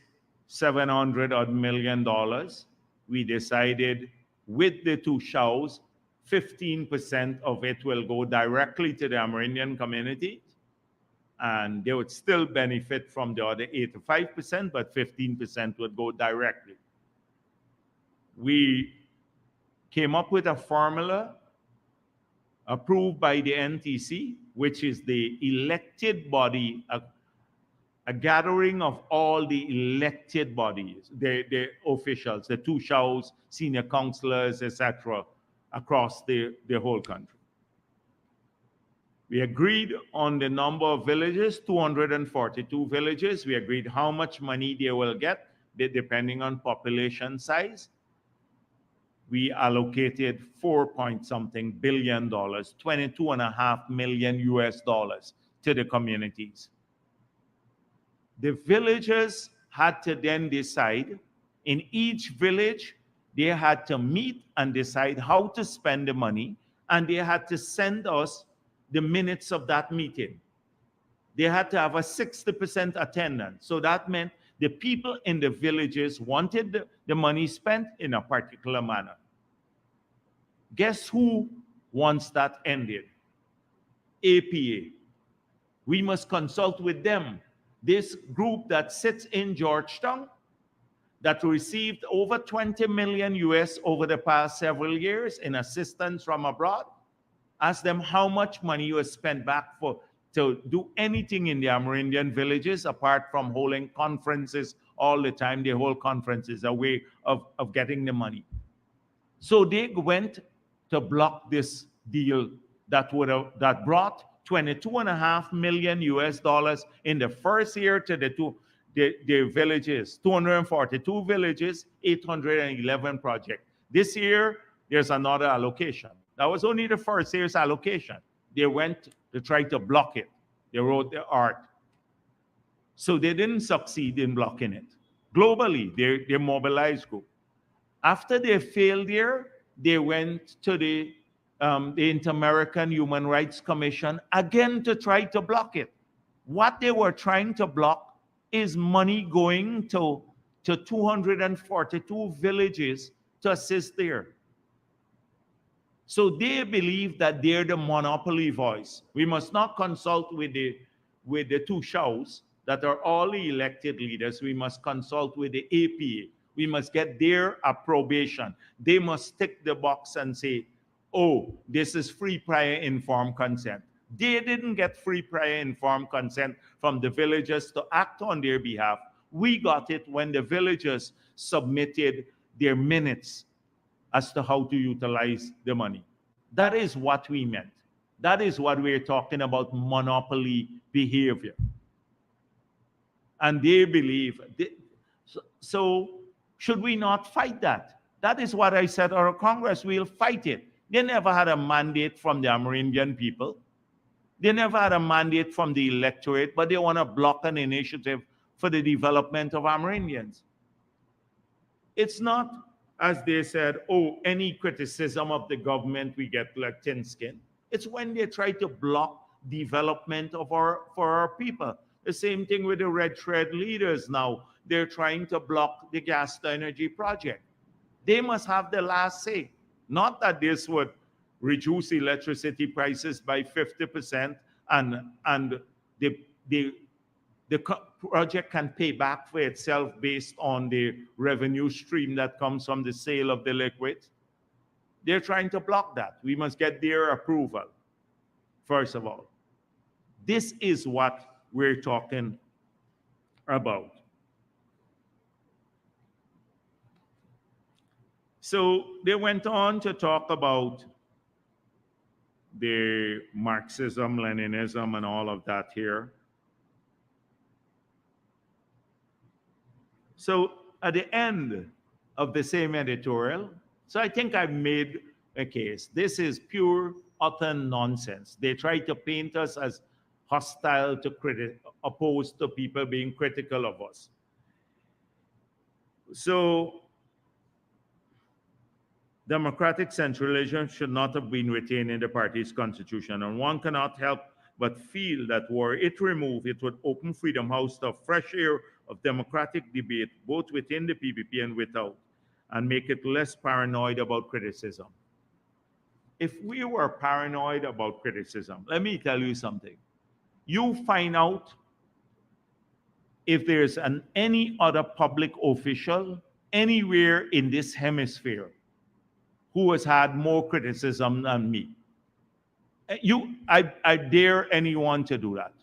$700 million. We decided with the two shows, 15% of it will go directly to the Amerindian community, and they would still benefit from the other 85%, but 15% would go directly. We came up with a formula approved by the NTC, which is the elected body, a gathering of all the elected bodies, the officials, the two shows, senior councillors, etc., across the whole country. We agreed on the number of villages, 242 villages. We agreed how much money they will get, depending on population size. We allocated $4.something billion, 22.5 million US dollars to the communities. The villagers had to then decide, in each village, they had to meet and decide how to spend the money, and they had to send us the minutes of that meeting. They had to have a 60% attendance. So that meant the people in the villages wanted the money spent in a particular manner. Guess who wants that ended? APA. We must consult with them. This group that sits in Georgetown, that received over 20 million US over the past several years in assistance from abroad, ask them how much money you have spent back to do anything in the Amerindian villages apart from holding conferences all the time. They hold conferences, a way of getting the money. So they went to block this deal that brought 22.5 million US dollars in the first year to the villages, 242 villages, 811 projects. This year, there's another allocation. That was only the first year's allocation. They went to try to block it. They wrote the art. So they didn't succeed in blocking it. Globally, they mobilized group. After they failed there, they went to the Inter-American Human Rights Commission again to try to block it. What they were trying to block is money going to 242 villages to assist there. So they believe that they're the monopoly voice. We must not consult with the two shows that are all the elected leaders. We must consult with the APA. We must get their approbation. They must tick the box and say, oh, this is free prior informed consent. They didn't get free prior informed consent from the villagers to act on their behalf. We got it when the villagers submitted their minutes as to how to utilize the money. That is what we meant. That is what we're talking about, monopoly behavior. And they believe, so should we not fight that? That is what I said, our Congress will fight it. They never had a mandate from the Amerindian people. They never had a mandate from the electorate, but they want to block an initiative for the development of Amerindians. It's not, as they said, oh, any criticism of the government, we get like thin skin. It's when they try to block development for our people. The same thing with the Red Thread leaders now. They're trying to block the gas to energy project. They must have the last say. Not that this would reduce electricity prices by 50%, and the, the, project can pay back for itself based on the revenue stream that comes from the sale of the liquid. They're trying to block that. We must get their approval, first of all. This is what we're talking about. So they went on to talk about the Marxism, Leninism, and all of that here. So at the end of the same editorial, so I think I've made a case. This is pure, utter nonsense. They try to paint us as hostile to opposed to people being critical of us. So democratic centralism should not have been retained in the party's constitution, and one cannot help but feel that were it removed, it would open Freedom House to a fresh air of democratic debate, both within the PPP and without, and make it less paranoid about criticism. If we were paranoid about criticism, let me tell you something. You find out if there's any other public official anywhere in this hemisphere who has had more criticism than me. I dare anyone to do that.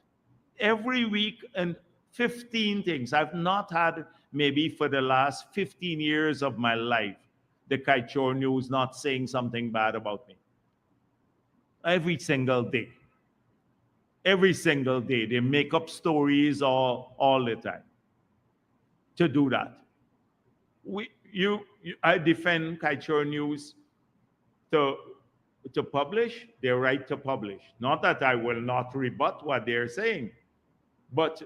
Every week, and 15 things. I've not had, maybe for the last 15 years of my life, the Kaichor News not saying something bad about me. Every single day. Every single day. They make up stories all the time to do that. I defend Kaichor News to publish their right to publish. Not that I will not rebut what they're saying, but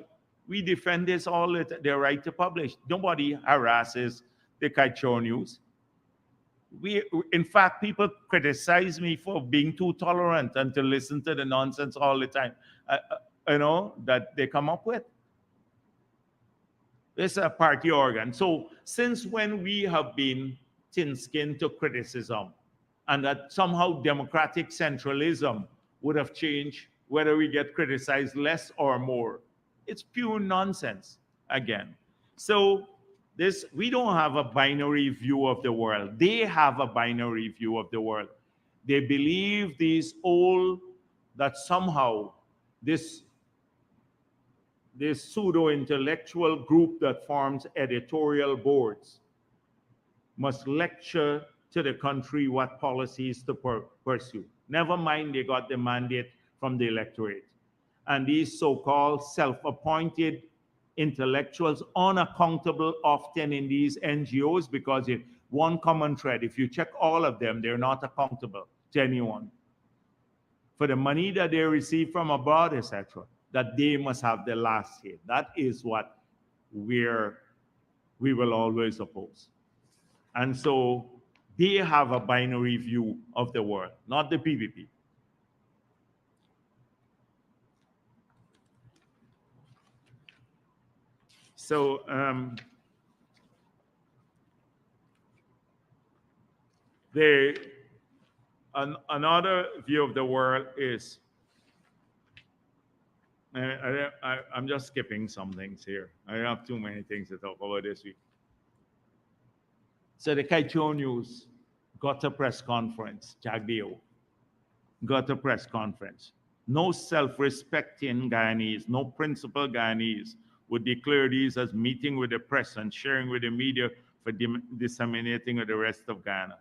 we defend this their right to publish. Nobody harasses the Kaichor News. In fact, people criticize me for being too tolerant and to listen to the nonsense all the time, that they come up with. It's a party organ. So since when we have been thin-skinned to criticism, and that somehow democratic centralism would have changed whether we get criticized less or more? It's pure nonsense, again. So we don't have a binary view of the world. They have a binary view of the world. They believe that somehow this pseudo-intellectual group that forms editorial boards must lecture to the country what policies to pursue. Never mind, they got the mandate from the electorate. And these so-called self-appointed intellectuals, unaccountable often in these NGOs, because if one common thread, if you check all of them, they're not accountable to anyone for the money that they receive from abroad, etc., that they must have the last say. That is what we will always oppose. And so they have a binary view of the world, not the PPP. So another view of the world is, I'm just skipping some things here. I have too many things to talk about this week. So the Kaichor News got a press conference, Jagdeo got a press conference. No self-respecting Guyanese, no principled Guyanese would declare these as meeting with the press and sharing with the media for disseminating with the rest of Guyana.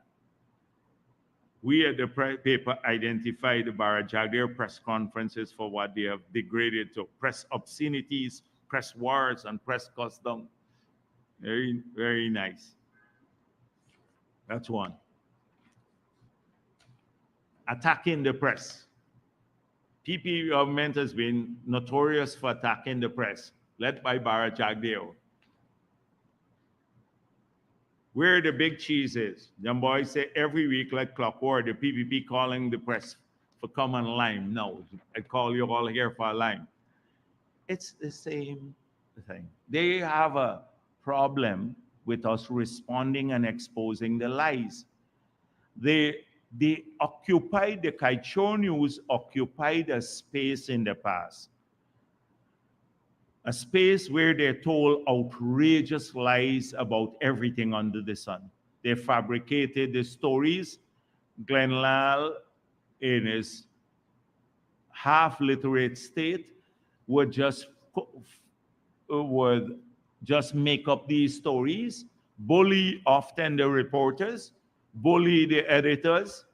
We at the paper identified the Bharrat Jagdeo press conferences for what they have degraded to: press obscenities, press wars, and press custom. Very, very nice. That's one. Attacking the press. PP government has been notorious for attacking the press, led by Bharrat Jagdeo. Where the big cheese is. Them boys say every week like clockwork, the PPP calling the press for common lime. No, I call you all here for a lime. It's the same thing. They have a problem with us responding and exposing the lies. They occupied, the Kaichor News occupied a space in the past, a space where they told outrageous lies about everything under the sun. They fabricated the stories. Glenn Lal, in his half literate state, would just would just make up these stories, bully often the reporters, bully the editors.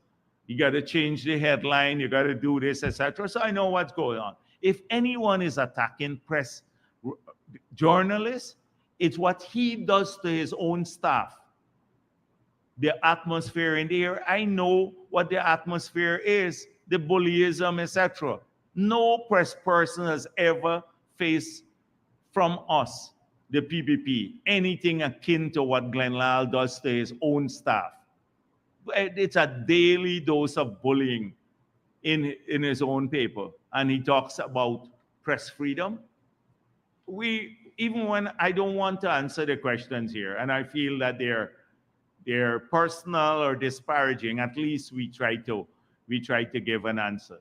You got to change the headline, you got to do this, etc. So I know what's going on. If anyone is attacking press journalists, it's what he does to his own staff. The atmosphere in there, I know what the atmosphere is, the bullyism, etc. No press person has ever faced from us, the PPP, anything akin to what Glenn Lal does to his own staff. It's a daily dose of bullying in his own paper. And he talks about press freedom. Even when I don't want to answer the questions here, and I feel that they're personal or disparaging, at least we try to give an answer.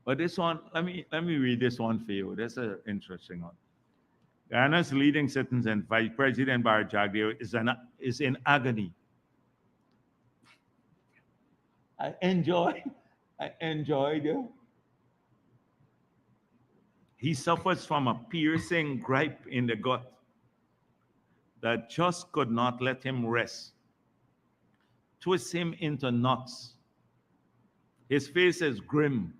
But this one, let me read this one for you. This is an interesting one. Ghana's leading citizen, Vice President Bharrat Jagdeo, is in agony. I enjoyed it. He suffers from a piercing gripe in the gut that just could not let him rest, twists him into knots. His face is grim,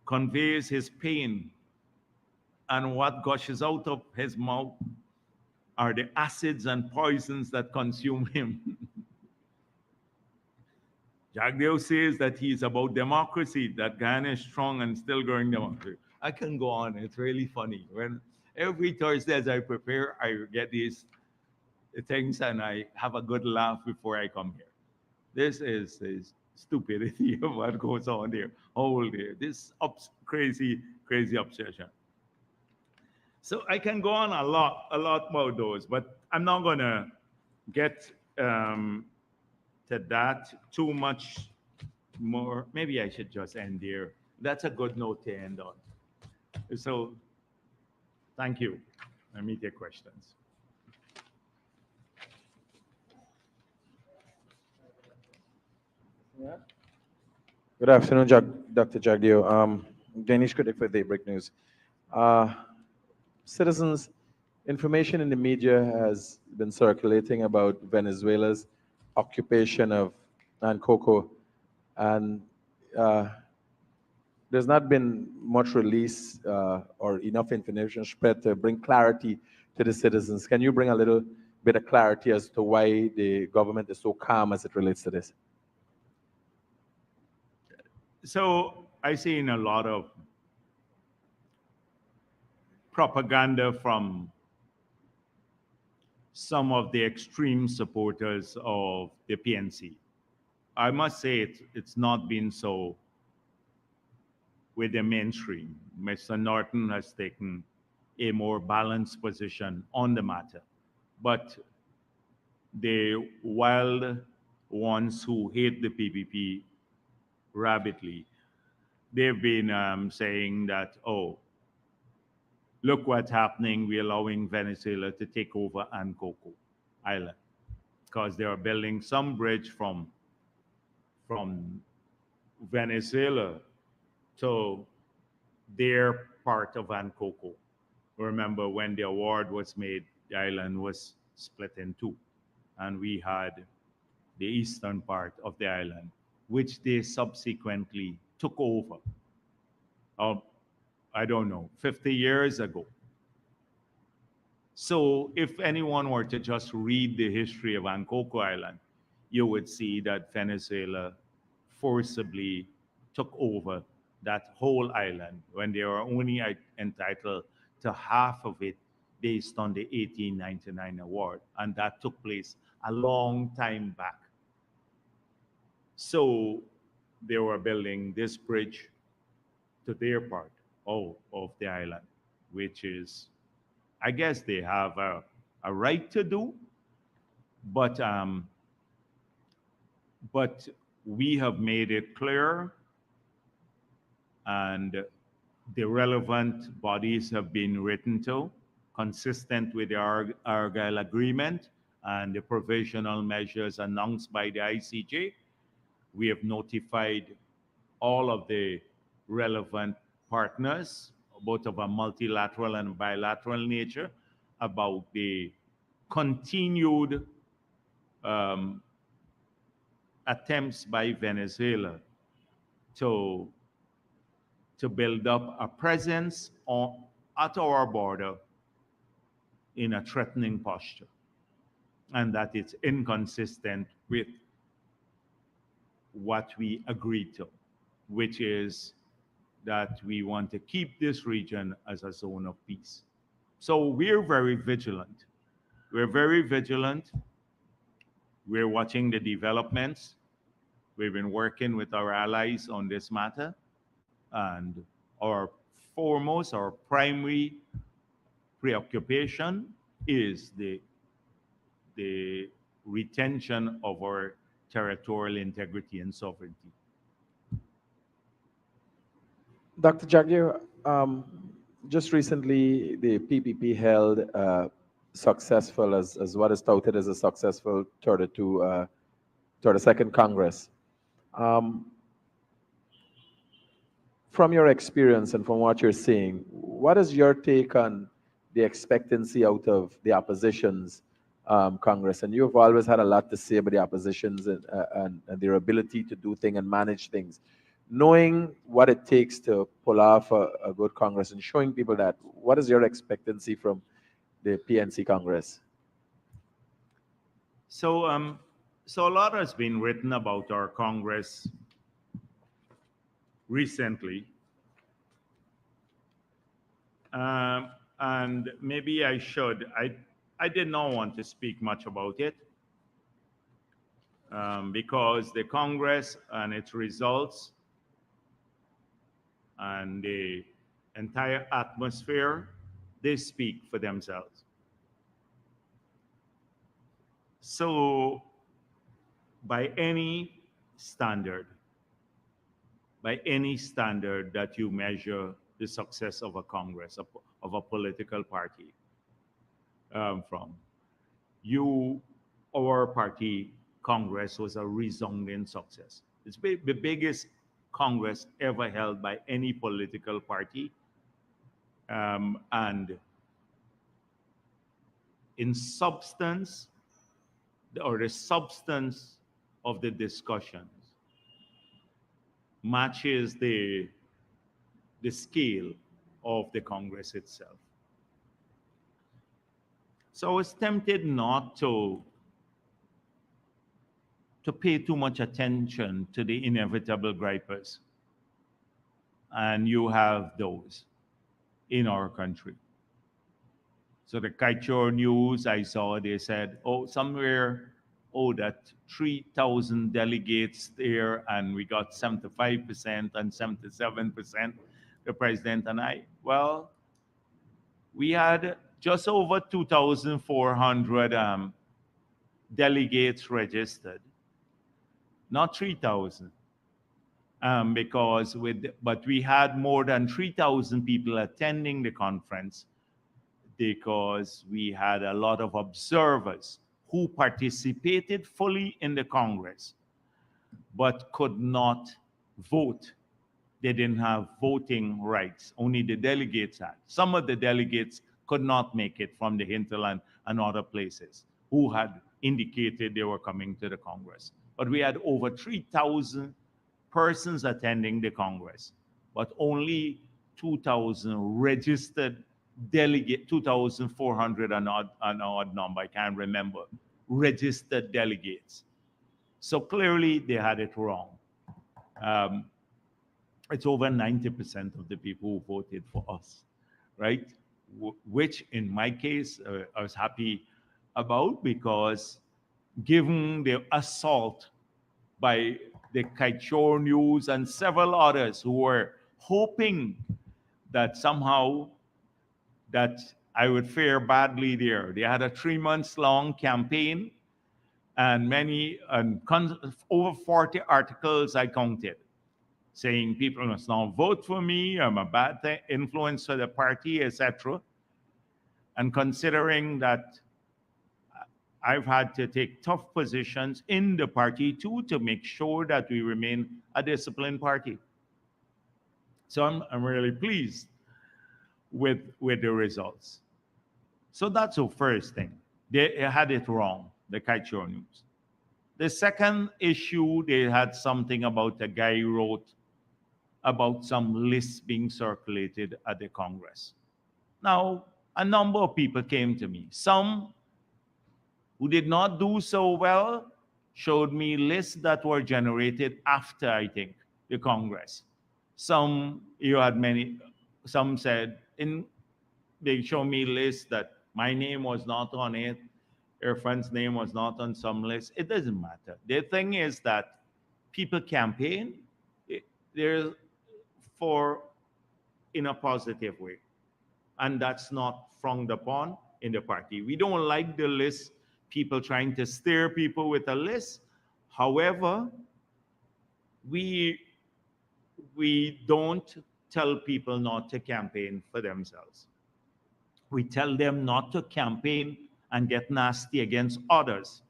conveys his pain, and what gushes out of his mouth are the acids and poisons that consume him. Jagdeo says that he is about democracy, that Ghana is strong and still growing democracy. I can go on. It's really funny. When every Thursday as I prepare, I get these things and I have a good laugh before I come here. This is the stupidity of what goes on there. Whole day. This crazy obsession. So I can go on a lot about those, but I'm not gonna get to that too much more. Maybe I should just end there. That's a good note to end on. So thank you. Let me take questions. Yeah. Good afternoon, Dr. Jagdeo. Danish critic for Daybreak News. Citizens, information in the media has been circulating about Venezuela's occupation of Coco, and there's not been much release or enough information spread to bring clarity to the citizens. Can you bring a little bit of clarity as to why the government is so calm as it relates to this? So I seen a lot of propaganda from some of the extreme supporters of the PNC. I must say it's not been so with the mainstream. Mr. Norton has taken a more balanced position on the matter. But the wild ones who hate the PPP rabidly, they've been saying that, oh, look what's happening. We're allowing Venezuela to take over Coco Island because they are building some bridge from Venezuela to their part of Coco. Remember when the award was made, the island was split in two, and we had the eastern part of the island, which they subsequently took over. I don't know, 50 years ago. So if anyone were to just read the history of Coco Island, you would see that Venezuela forcibly took over that whole island when they were only entitled to half of it based on the 1899 award. And that took place a long time back. So they were building this bridge to their part of the island, which is, I guess they have a right to do, but But we have made it clear, and the relevant bodies have been written to, consistent with the Argyle Agreement and the provisional measures announced by the ICJ. We have notified all of the relevant partners, both of a multilateral and bilateral nature, about the continued um, attempts by Venezuela to build up a presence at our border in a threatening posture, and that it's inconsistent with what we agreed to, which is that we want to keep this region as a zone of peace. So we're very vigilant. We're very vigilant. We're watching the developments. We've been working with our allies on this matter. And our foremost, our primary preoccupation is the retention of our territorial integrity and sovereignty. Dr. Jagdeo, just recently the PPP held successful, as what is touted as a successful 32nd Congress. From your experience and from what you're seeing, what is your take on the expectancy out of the opposition's Congress? And you've always had a lot to say about the oppositions and their ability to do things and manage things. Knowing what it takes to pull off a good Congress and showing people that, what is your expectancy from the PNC Congress? So a lot has been written about our Congress recently. And maybe I should. I did not want to speak much about it because the Congress and its results and the entire atmosphere, they speak for themselves. So by any standard that you measure the success of a Congress, of a political party, from our party Congress was a resounding success. It's the biggest Congress ever held by any political party. And in substance, or the substance of the discussions matches the scale of the Congress itself. So I was tempted not to pay too much attention to the inevitable gripers. And you have those in our country. So the Kaichor News, I saw, they said, that 3,000 delegates there, and we got 75% and 77%, the president and I. Well, we had just over 2,400 delegates registered, not 3,000. But we had more than 3,000 people attending the conference because we had a lot of observers who participated fully in the Congress but could not vote. They didn't have voting rights. Only the delegates had. Some of the delegates could not make it from the hinterland and other places who had indicated they were coming to the Congress. But we had over 3,000 persons attending the Congress, but only 2,000 registered delegate, 2,400 an odd number, I can't remember, registered delegates. So clearly they had it wrong. It's over 90% of the people who voted for us, right? Which in my case, I was happy about, because given the assault by the Kaichor News and several others who were hoping that somehow that I would fare badly there. They had a 3 months long campaign and over 40 articles I counted, saying people must not vote for me, I'm a bad influence for the party, etc. And considering that I've had to take tough positions in the party too to make sure that we remain a disciplined party. So I'm really pleased with the results. So that's the first thing. They had it wrong, the Kaichur News. The second issue, they had something about a guy who wrote about some lists being circulated at the Congress. Now, a number of people came to me. Some who did not do so well showed me lists that were generated after, I think, the Congress. Some, you had many, some said, they show me lists that my name was not on it, your friend's name was not on some list. It doesn't matter. The thing is that people campaign there's for in a positive way, and that's not frowned upon in the party. We don't like the list, people trying to steer people with a list. However, we don't tell people not to campaign for themselves. We tell them not to campaign and get nasty against others.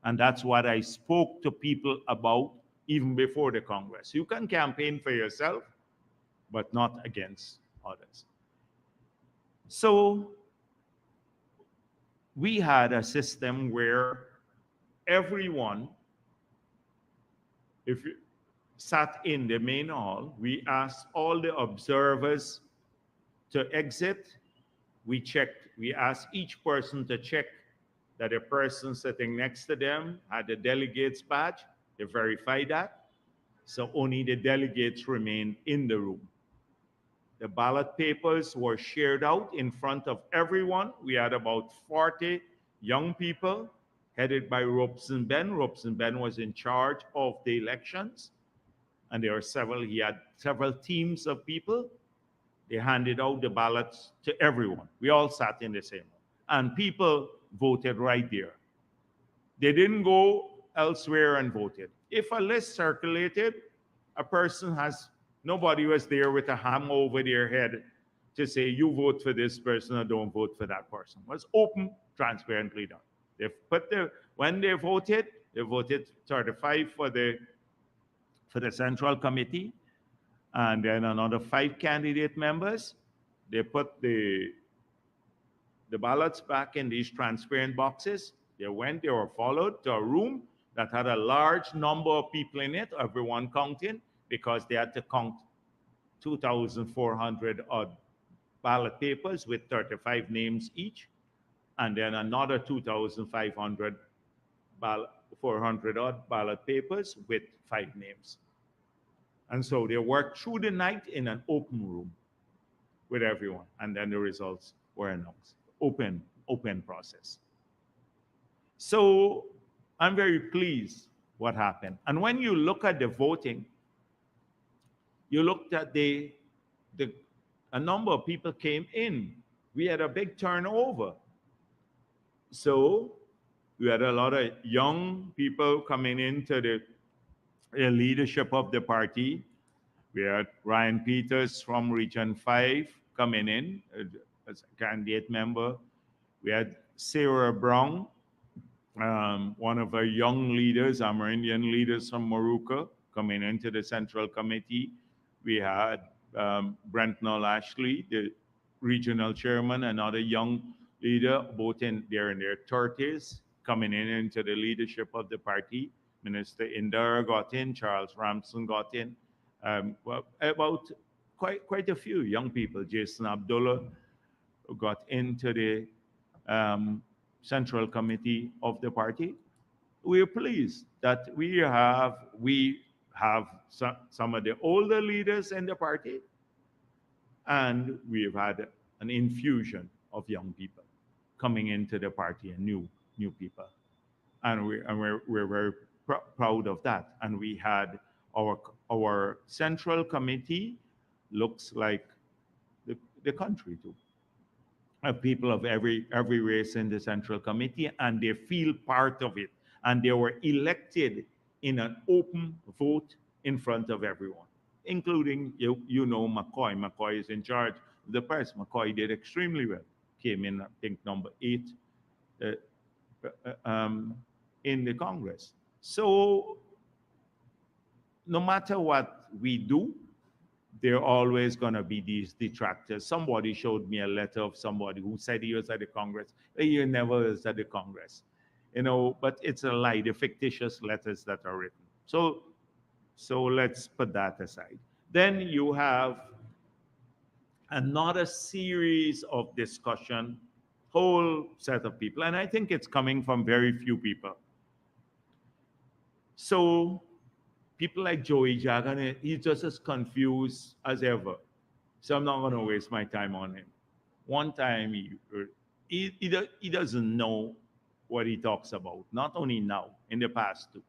And that's what I spoke to people about even before the Congress. You can campaign for yourself, but not against others. So we had a system where everyone, if you sat in the main hall, we asked all the observers to exit. We asked each person to check that the person sitting next to them had the delegate's badge. They verified that. So only the delegates remained in the room. The ballot papers were shared out in front of everyone. We had about 40 young people headed by Robeson Ben. Robeson Ben was in charge of the elections. And he had several teams of people. They handed out the ballots to everyone. We all sat in the same room. And people voted right there. They didn't go elsewhere and voted. If a list circulated, nobody was there with a hammer over their head to say, you vote for this person or don't vote for that person. It was open, transparently done. When they voted 35 for the Central Committee, and then another 5 candidate members. They put the ballots back in these transparent boxes. They were followed to a room that had a large number of people in it, everyone counting, because they had to count 2,400 odd ballot papers with 35 names each, and then another 2,500 400 odd ballot papers with 5 names. And so they worked through the night in an open room with everyone. And then the results were announced. Open process. So I'm very pleased what happened. And when you look at the voting, you looked at a number of people came in. We had a big turnover. So we had a lot of young people coming into the leadership of the party. We had Ryan Peters from Region 5 coming in as a candidate member. We had Sarah Brown, one of our young leaders, Amerindian leaders from Moruca, coming into the Central Committee. We had Brent Null Ashley, the regional chairman, another young leader, they're in their 30s, coming into the leadership of the party. Minister Indira got in, Charles Ramson got in, about quite a few young people. Jason Abdullah got into the Central Committee of the party. We're pleased that we have some of the older leaders in the party, and we've had an infusion of young people coming into the party, and new people, and we're very proud of that. And we had our Central Committee looks like the country too. People of every race in the Central Committee, and they feel part of it. and they were elected in an open vote in front of everyone, including McCoy. McCoy is in charge of the press. McCoy did extremely well, came in, I think, number 8 uh, in the Congress. So no matter what we do, there are always going to be these detractors. Somebody showed me a letter of somebody who said he was at the Congress. He never was at the Congress, but it's a lie, the fictitious letters that are written. So let's put that aside. Then you have another series of discussion, whole set of people, and I think it's coming from very few people. So people like Joey Jagan, he's just as confused as ever. So I'm not going to waste my time on him. One time, he doesn't know what he talks about, not only now, in the past too.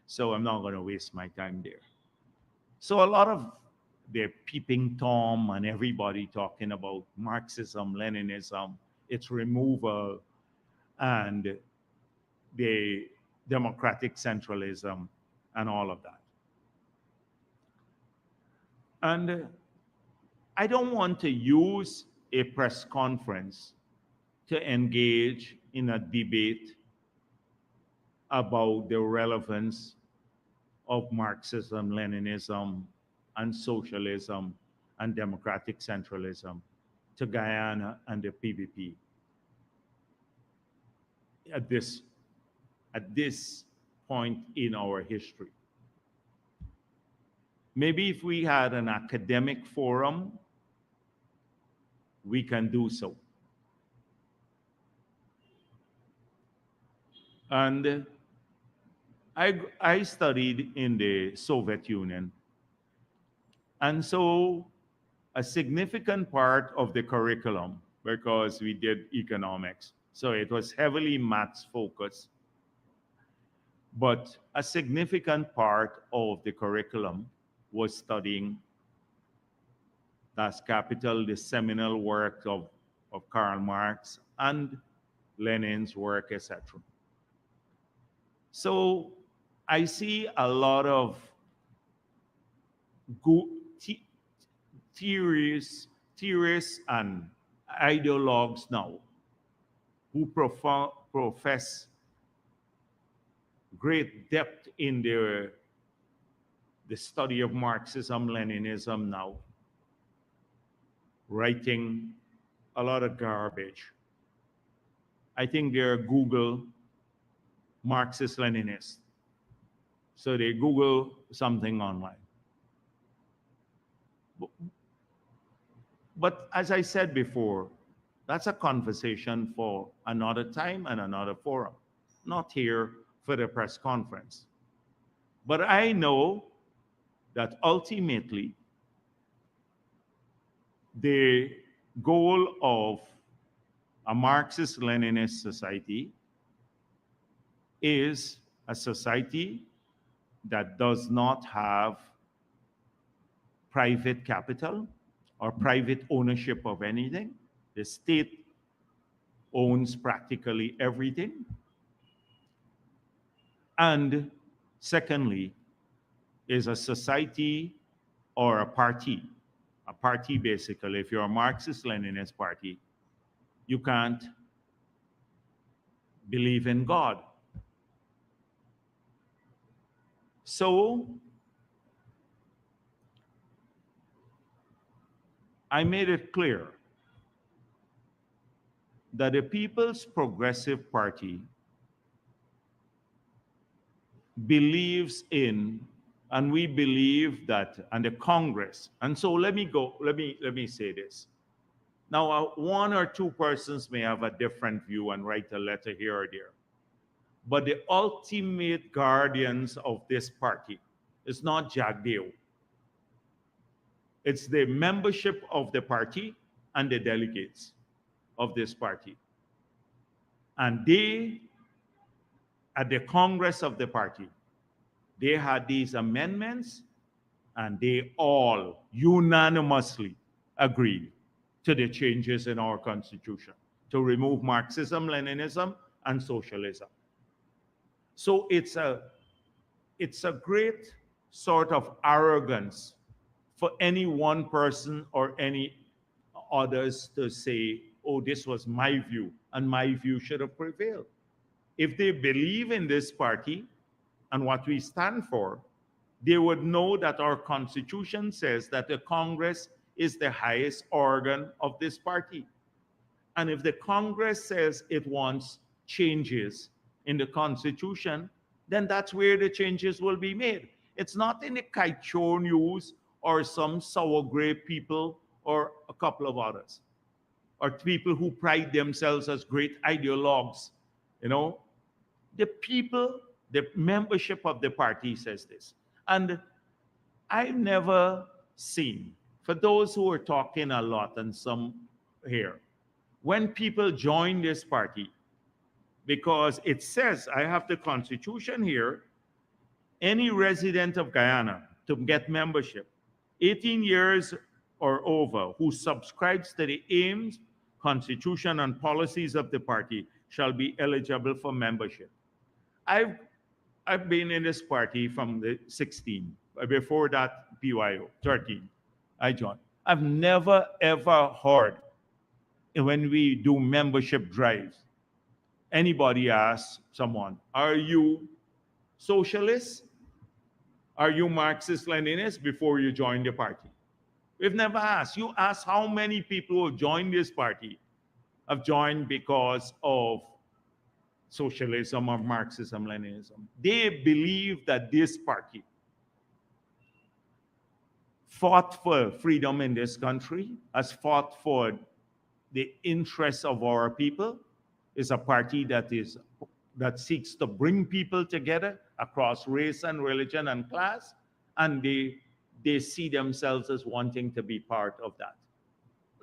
So I'm not going to waste my time there. So a lot of the peeping Tom and everybody talking about Marxism, Leninism, its removal, and the democratic centralism, and all of that. And I don't want to use a press conference to engage in a debate about the relevance of Marxism, Leninism, and socialism and democratic centralism to Guyana and the PVP at this point in our history. Maybe if we had an academic forum, we can do so. And I studied in the Soviet Union. And so a significant part of the curriculum, because we did economics, so it was heavily maths focused, but a significant part of the curriculum was studying Das Kapital, the seminal work of Karl Marx and Lenin's work, etc. So I see a lot of theorists and ideologues now who profess great depth in the study of Marxism, Leninism now, writing a lot of garbage. I think they're Google Marxist Leninists. So they Google something online. But as I said before, that's a conversation for another time and another forum, not here for the press conference. But I know that ultimately the goal of a Marxist-Leninist society is a society that does not have private capital or private ownership of anything. The state owns practically everything. And secondly, is a society or a party basically. If you're a Marxist-Leninist party, you can't believe in God. So I made it clear that the People's Progressive Party believes in, and we believe that, and the Congress. And so let me say this. Now, one or two persons may have a different view and write a letter here or there. But the ultimate guardians of this party is not Jagdeo. It's the membership of the party and the delegates of this party. And they, at the Congress of the party, they had these amendments and they all unanimously agreed to the changes in our constitution to remove Marxism, Leninism, and socialism. So it's a great sort of arrogance for any one person or any others to say, oh, this was my view and my view should have prevailed. If they believe in this party and what we stand for, they would know that our constitution says that the Congress is the highest organ of this party. And if the Congress says it wants changes in the Constitution, then that's where the changes will be made. It's not in the Kaichor News or some sour grape people or a couple of others, or people who pride themselves as great ideologues. You know, the people, the membership of the party says this. And I've never seen, for those who are talking a lot and some here, when people join this party, because it says, I have the constitution here, any resident of Guyana to get membership, 18 years or over, who subscribes to the aims, constitution, and policies of the party shall be eligible for membership. I've been in this party from the 16, before that PYO, 13, I joined. I've never ever heard when we do membership drives, anybody asks someone, are you socialist? Are you Marxist-Leninist before you join the party? We've never asked. You ask how many people who joined this party have joined because of socialism or Marxism, Leninism. They believe that this party fought for freedom in this country, has fought for the interests of our people, is a party that seeks to bring people together across race and religion and class, and they see themselves as wanting to be part of that,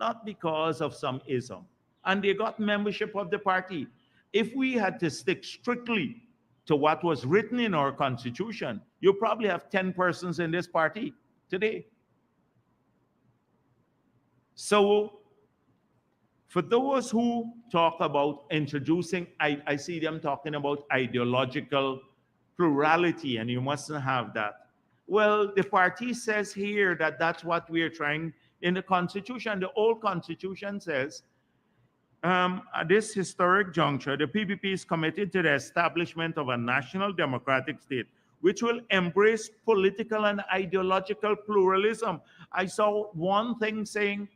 not because of some ism. And they got membership of the party. If we had to stick strictly to what was written in our constitution, you probably have 10 persons in this party today. So for those who talk about introducing, I see them talking about ideological plurality, and you mustn't have that. Well, the party says here that that's what we're trying in the Constitution. The old Constitution says, at this historic juncture, the PPP is committed to the establishment of a national democratic state which will embrace political and ideological pluralism. I saw one thing saying,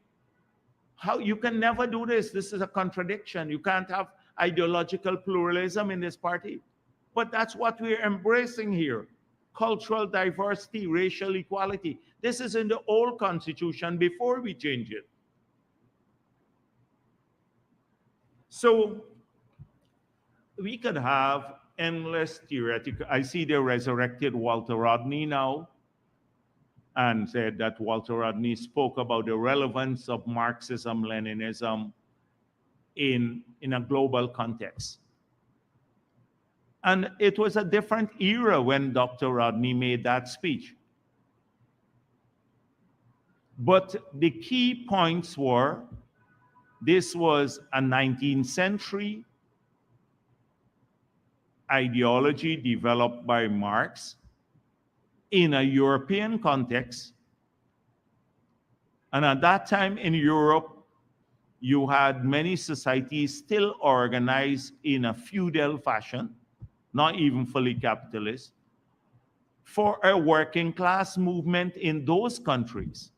how you can never do this. This is a contradiction. You can't have ideological pluralism in this party. But that's what we're embracing here. Cultural diversity, racial equality. This is in the old constitution before we change it. So we could have endless theoretical. I see they resurrected Walter Rodney now, and said that Walter Rodney spoke about the relevance of Marxism, Leninism in a global context. And it was a different era when Dr. Rodney made that speech. But the key points were, this was a 19th century ideology developed by Marx in a European context. And at that time in Europe, you had many societies still organized in a feudal fashion, not even fully capitalist, for a working class movement in those countries.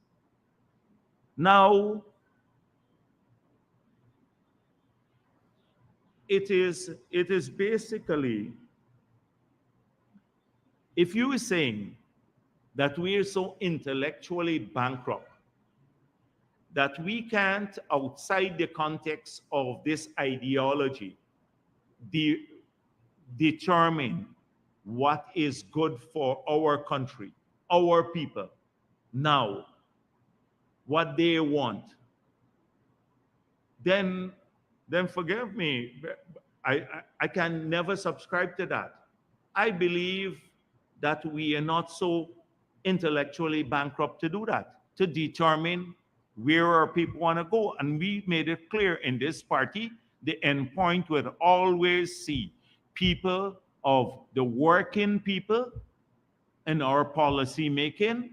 Now, it is basically, if you were saying that we are so intellectually bankrupt that we can't, outside the context of this ideology, determine what is good for our country, our people, now, what they want, then forgive me, I can never subscribe to that. I believe that we are not so intellectually bankrupt to do that, to determine where our people want to go. And we made it clear in this party, the end point would always see people of the working people in our policy making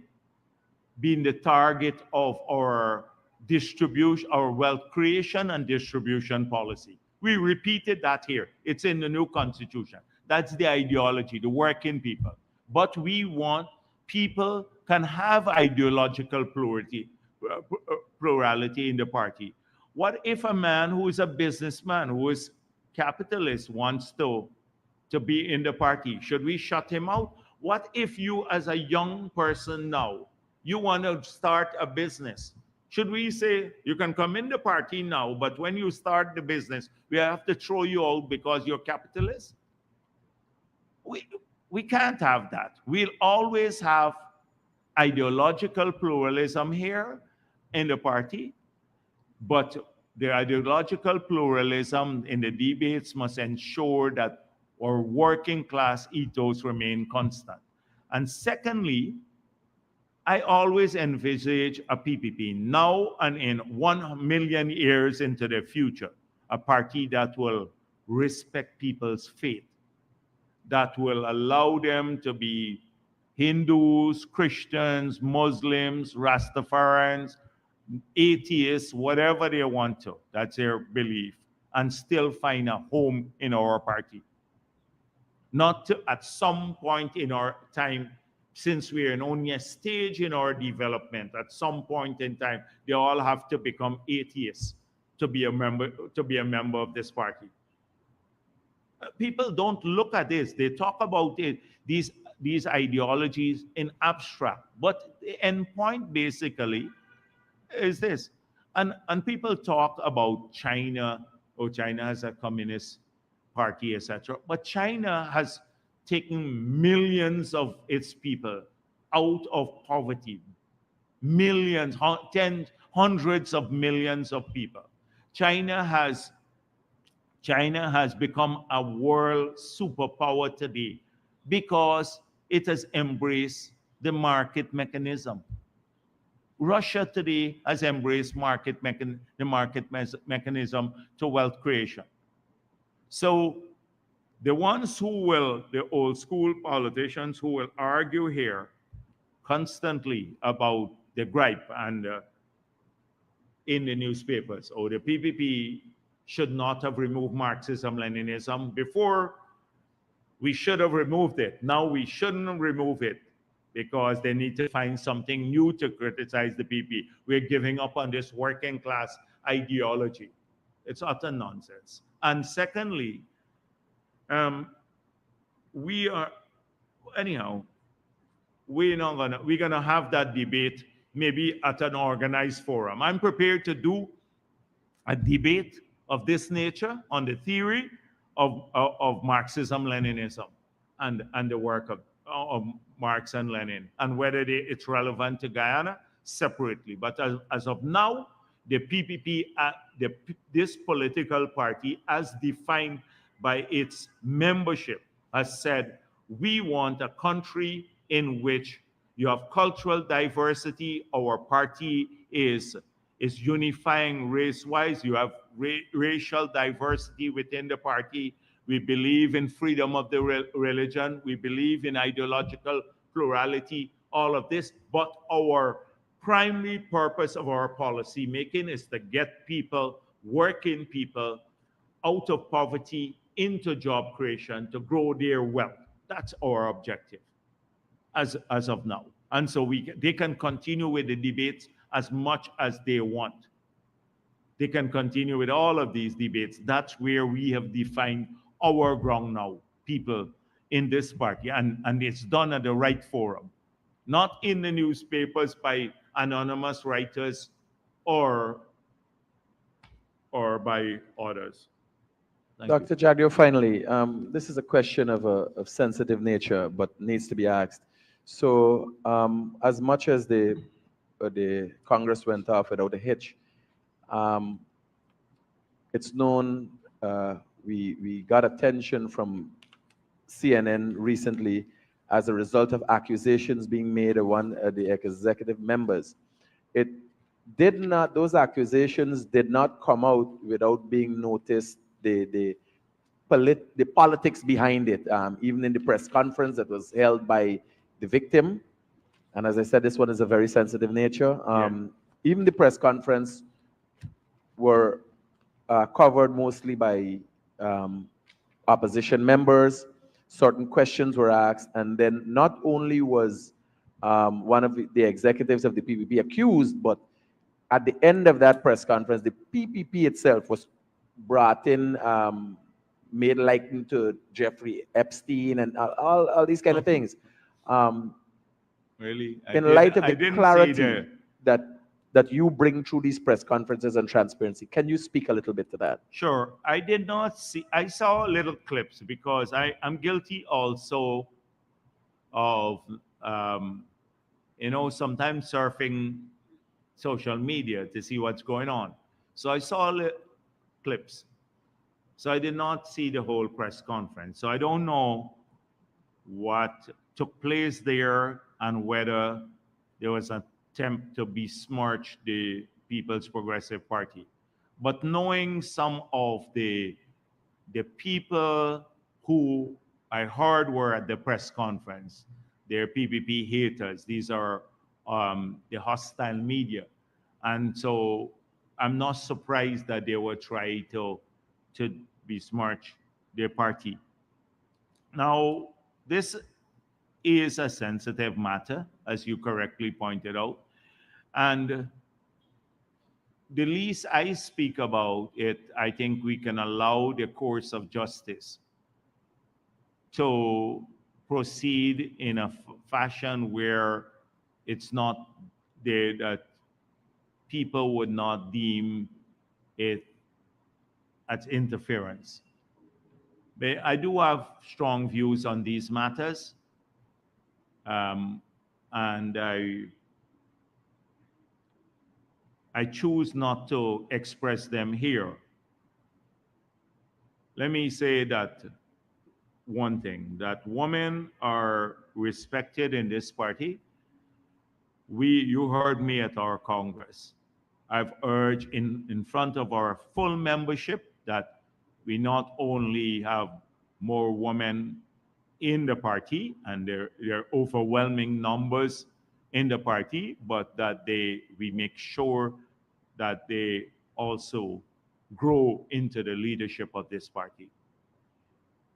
being the target of our distribution, our wealth creation and distribution policy. We repeated that here. It's in the new constitution. That's the ideology, the working people. But we want people can have ideological plurality in the party. What if a man who is a businessman, who is capitalist, wants to be in the party? Should we shut him out? What if you, as a young person now, you want to start a business? Should we say you can come in the party now, but when you start the business, we have to throw you out because you're capitalist? We can't have that. We'll always have ideological pluralism here in the party, but the ideological pluralism in the debates must ensure that our working class ethos remain constant. And secondly, I always envisage a PPP now and in 1,000,000 years into the future, a party that will respect people's faith, that will allow them to be Hindus, Christians, Muslims, Rastafarians, atheists, whatever they want to. That's their belief, and still find a home in our party. Not to, at some point in our time, since we are in only a stage in our development, at some point in time, they all have to become atheists to be a member of this party. People don't look at this. They talk about it, these ideologies in abstract. But the end point basically is this. And people talk about China, or China has a communist party, etc. But China has taken millions of its people out of poverty. Millions, tens, hundreds of millions of people. China has become a world superpower today because it has embraced the market mechanism. Russia today has embraced the market mechanism to wealth creation. So the old school politicians who will argue here constantly about the gripe and in the newspapers, or the PPP should not have removed Marxism-Leninism before. We should have removed it. Now we shouldn't remove it because they need to find something new to criticize the PPP. We're giving up on this working class ideology. It's utter nonsense. And secondly, we are, anyhow, we're gonna have that debate maybe at an organized forum. I'm prepared to do a debate of this nature on the theory of Marxism-Leninism and the work of Marx and Lenin, and whether it's relevant to Guyana separately. But as of now, the PPP, this political party, as defined by its membership, has said, we want a country in which you have cultural diversity. Our party is unifying race-wise. You have racial diversity within the party. We believe in freedom of the religion. We believe in ideological plurality, all of this. But our primary purpose of our policy making is to get people, working people, out of poverty into job creation, to grow their wealth. That's our objective as of now. And so they can continue with the debates as much as they want. They can continue with all of these debates. That's where we have defined our ground now, people in this party. And it's done at the right forum, not in the newspapers by anonymous writers or by others. Dr. Jagdeo, finally, this is a question of sensitive nature, but needs to be asked. So as much as the Congress went off without a hitch, it's known, we got attention from CNN recently as a result of accusations being made of the executive members. Those accusations did not come out without being noticed. the politics behind it, even in the press conference that was held by the victim. And as I said, this one is a very sensitive nature. Even the press conference were covered mostly by opposition members. Certain questions were asked, and then not only was one of the executives of the PPP accused, but at the end of that press conference, the PPP itself was brought in, made likened to Jeffrey Epstein and all these kind of things. Really? In light of I the didn't see clarity that you bring through these press conferences and transparency, can you speak a little bit to that? Sure. I did not see, I saw little clips because I'm guilty also of, um, sometimes surfing social media to see what's going on. So I saw clips. So I did not see the whole press conference. So I don't know what took place there and whether there was an attempt to besmirch the People's Progressive Party. But knowing some of the people who I heard were at the press conference, they're PPP haters. These are the hostile media. And so I'm not surprised that they were trying to besmirch their party. Now, this is a sensitive matter, as you correctly pointed out. And the least I speak about it, I think we can allow the course of justice to proceed in a fashion where it's not that people would not deem it as interference. But I do have strong views on these matters, and I choose not to express them here. Let me say that one thing, that women are respected in this party. You heard me at our Congress. I've urged in front of our full membership that we not only have more women in the party, and they're overwhelming numbers in the party, but that we make sure that they also grow into the leadership of this party.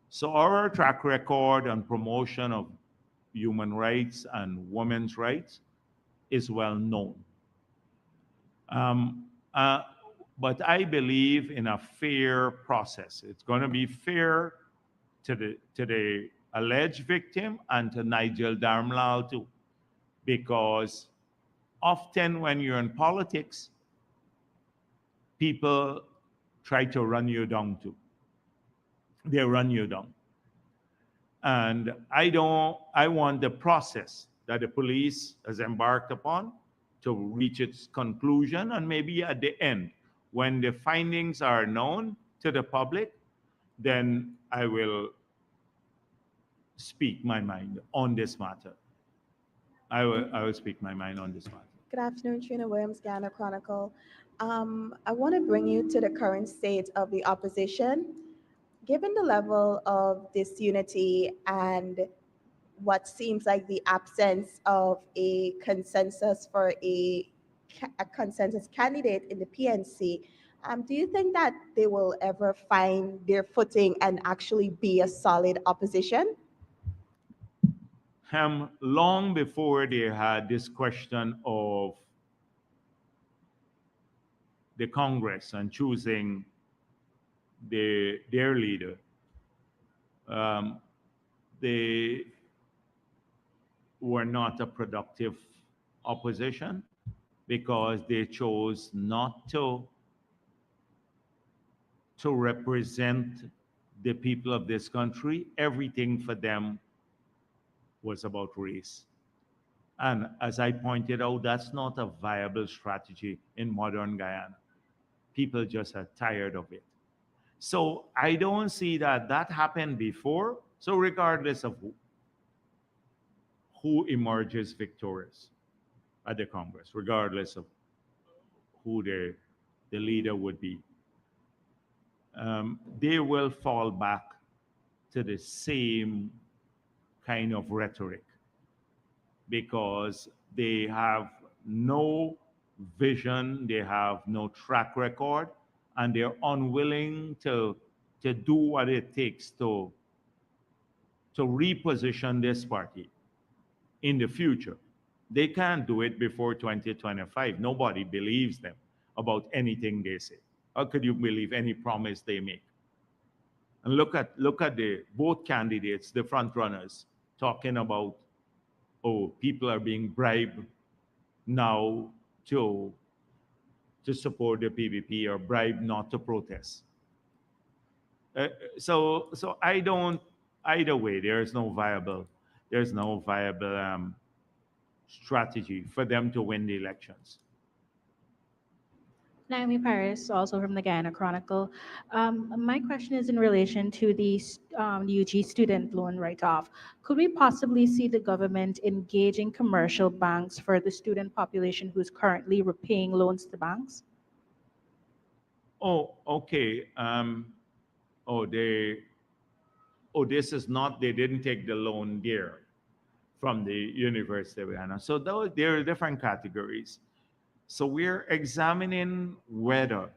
So our track record on promotion of human rights and women's rights is well known. Um, uh, but I believe in a fair process. It's going to be fair to the alleged victim and to Nigel Darmlal too, because often when you're in politics, people try to run you down too. They run you down. And I want the process that the police has embarked upon to reach its conclusion, and maybe at the end, when the findings are known to the public, then I will speak my mind on this matter. I will speak my mind on this matter. Good afternoon, Trina Williams, Ghana Chronicle. I want to bring you to the current state of the opposition. Given the level of disunity and what seems like the absence of a consensus for a consensus candidate in the PNC, do you think that they will ever find their footing and actually be a solid opposition? Long before they had this question of the Congress and choosing their leader, um, they were not a productive opposition because they chose not to represent the people of this country. Everything for them was about race. And as I pointed out, that's not a viable strategy in modern Guyana. People just are tired of it. So I don't see that happened before. So regardless of who emerges victorious at the Congress, regardless of who the leader would be, they will fall back to the same kind of rhetoric because they have no vision, they have no track record, and they're unwilling to do what it takes to reposition this party in the future. They can't do it before 2025. Nobody believes them about anything they say. How could you believe any promise they make? And look at the both candidates, the front runners, talking about, oh, people are being bribed now to to support the PVP or bribed not to protest. So I don't. Either way, there's no viable strategy for them to win the elections. Naomi Paris, also from the Guyana Chronicle. My question is in relation to the UG student loan write-off. Could we possibly see the government engaging commercial banks for the student population who's currently repaying loans to banks? Oh, okay. Oh, this is not. They didn't take the loan there from the University of Guyana. So there are different categories. So we're examining whether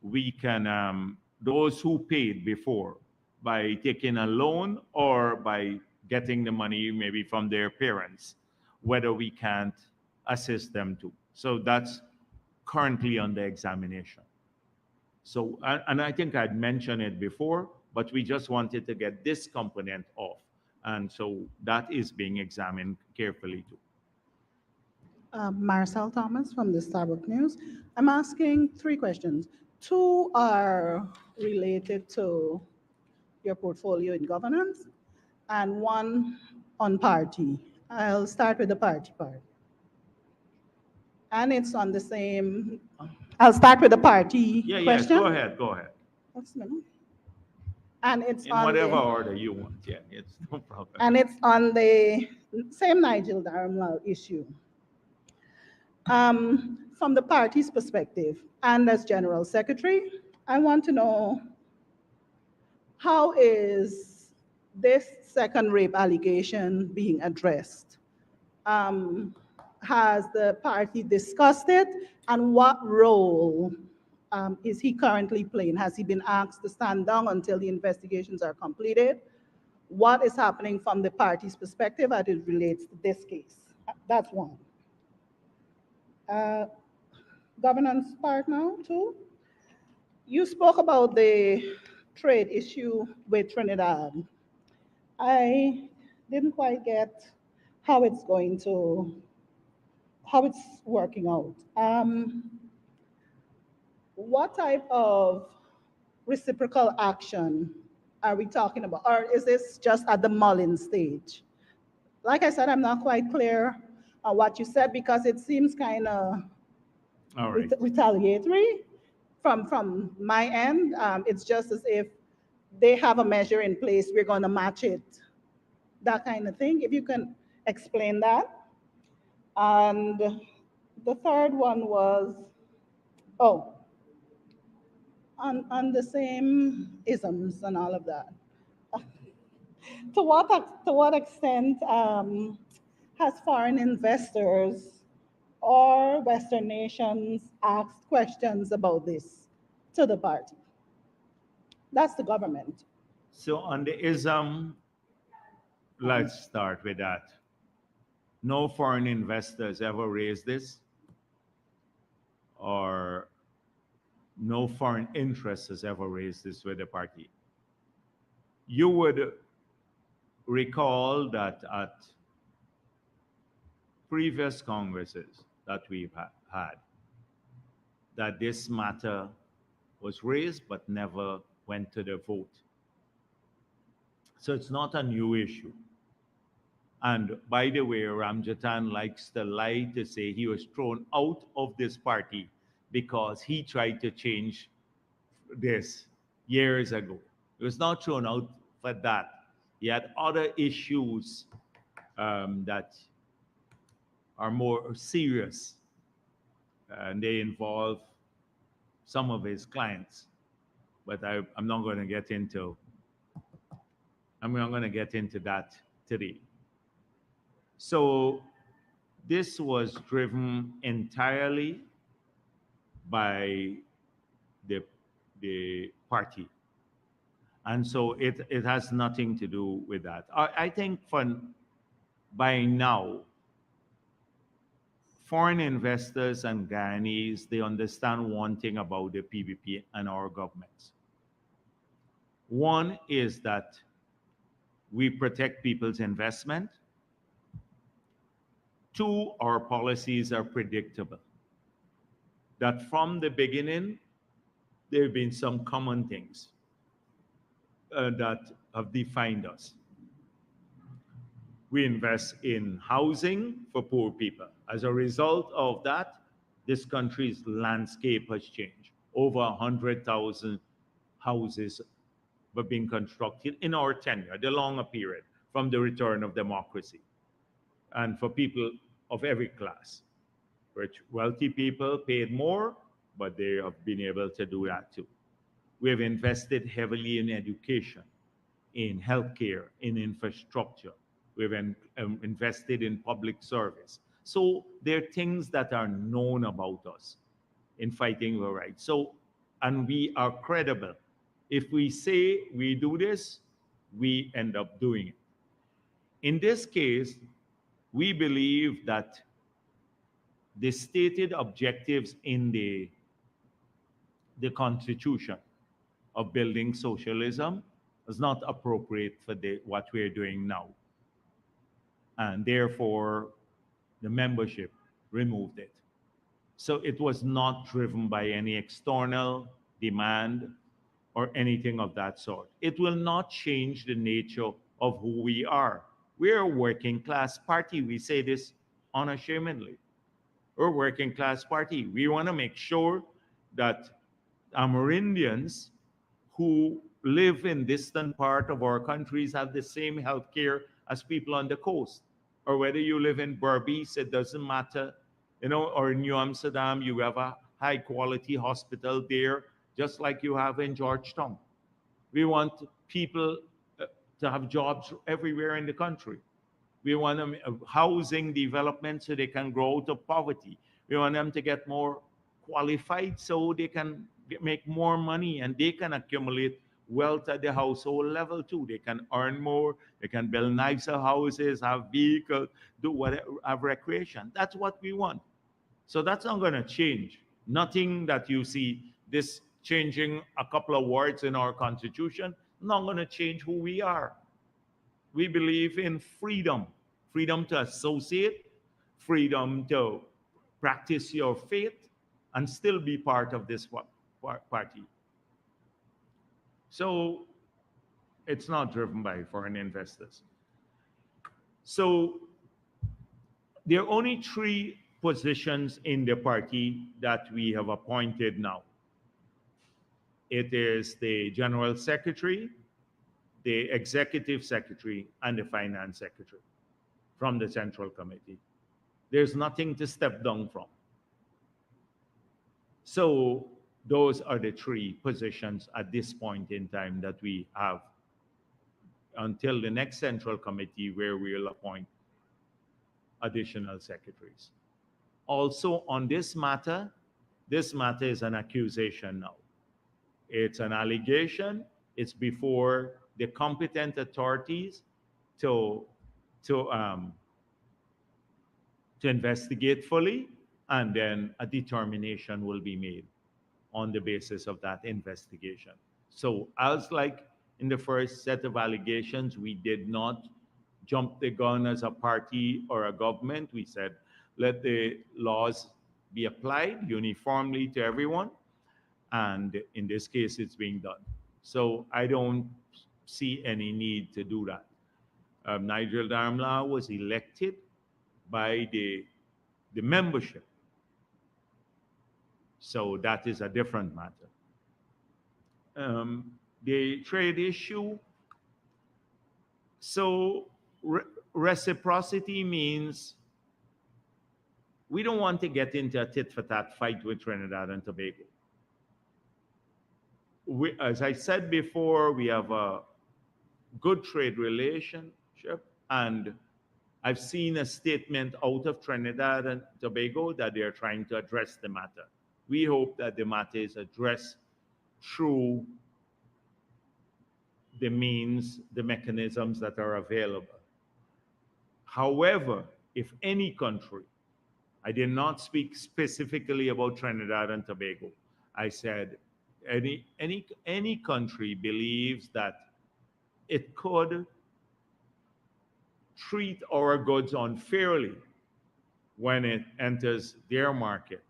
we can those who paid before by taking a loan or by getting the money maybe from their parents, whether we can't assist them too. So that's currently under examination. So and I think I'd mentioned it before, but we just wanted to get this component off, and so that is being examined carefully too. Marcel Thomas from the Starbuck News. I'm asking three questions. Two are related to your portfolio in governance, and one on party. I'll start with the party part. And it's on the same. I'll start with the party Yeah, yes, question. go ahead, go ahead. What's the name? And it's In on whatever the, order you want. Yeah, it's no problem. and it's on the same Nigel Darnwell issue. From the party's perspective, and as General Secretary, I want to know how is this second rape allegation being addressed? Has the party discussed it, and what role is he currently playing? Has he been asked to stand down until the investigations are completed? What is happening from the party's perspective as it relates to this case? That's one. Governance part now, too. You spoke about the trade issue with Trinidad. I didn't quite get how it's going to, how it's working out. What type of reciprocal action are we talking about? Or is this just at the mulling stage? Like I said, I'm not quite clear on what you said because it seems kind of All right. retaliatory from my end. It's just as if they have a measure in place, we're going to match it, that kind of thing. If you can explain that. And the third one was, oh, on the same isms and all of that. To what extent has foreign investors or Western nations asked questions about this to the party? That's the government. So on the ism, let's start with that. No foreign investors ever raised this, or no foreign interest has ever raised this with the party. You would recall that at previous congresses that we've had, that this matter was raised but never went to the vote. So it's not a new issue. And by the way, Ramjatan likes to lie to say he was thrown out of this party because he tried to change this years ago. He was not thrown out for that. He had other issues that are more serious, and they involve some of his clients. but I'm not going to get into. I'm not going to get into that today. So this was driven entirely by the the party, and so it has nothing to do with that. I think by now, foreign investors and Guyanese, they understand one thing about the PVP and our governments. One is that we protect people's investment. Two, our policies are predictable. That from the beginning, there have been some common things that have defined us. We invest in housing for poor people. As a result of that, this country's landscape has changed. Over 100,000 houses were being constructed in our tenure, the longer period, from the return of democracy. And for people of every class. Rich, wealthy people paid more, but they have been able to do that too. We have invested heavily in education, in healthcare, in infrastructure. We've invested in public service. So there are things that are known about us in fighting for rights. So, and we are credible. If we say we do this, we end up doing it. In this case, we believe that the stated objectives in the Constitution of building socialism is not appropriate for what we're doing now. And therefore, the membership removed it. So it was not driven by any external demand or anything of that sort. It will not change the nature of who we are. We're a working class party. We say this unashamedly. We're a working class party. We want to make sure that Amerindians who live in distant part of our countries have the same health care as people on the coast. Or whether you live in Berbice, it doesn't matter. You know, or in New Amsterdam, you have a high quality hospital there, just like you have in Georgetown. We want people to have jobs everywhere in the country. We want them housing development so they can grow out of poverty. We want them to get more qualified so they can make more money and they can accumulate wealth at the household level too. They can earn more, they can build nicer houses, have vehicles, do whatever, have recreation. That's what we want. So that's not going to change. Nothing that you see this changing a couple of words in our constitution, not going to change who we are. We believe in freedom, freedom to associate, freedom to practice your faith and still be part of this party. So it's not driven by foreign investors. So there are only three positions in the party that we have appointed now. It is the General Secretary, the Executive Secretary, and the Finance Secretary from the Central Committee. There's nothing to step down from. So those are the three positions at this point in time that we have until the next Central Committee where we'll appoint additional secretaries. Also on this matter is an accusation now. It's an allegation. It's before the competent authorities to investigate fully, and then a determination will be made on the basis of that investigation. So as like in the first set of allegations, we did not jump the gun as a party or a government. We said, let the laws be applied uniformly to everyone. And in this case, it's being done. So I don't see any need to do that. Nigel Darmla was elected by the membership. So that is a different matter. The trade issue. So reciprocity means we don't want to get into a tit-for-tat fight with Trinidad and Tobago. as I said before, we have a good trade relationship, and I've seen a statement out of Trinidad and Tobago that they are trying to address the matter. We hope that the matter is addressed through the means, the mechanisms that are available. However, if any country, I did not speak specifically about Trinidad and Tobago. I said any country believes that it could treat our goods unfairly when it enters their market,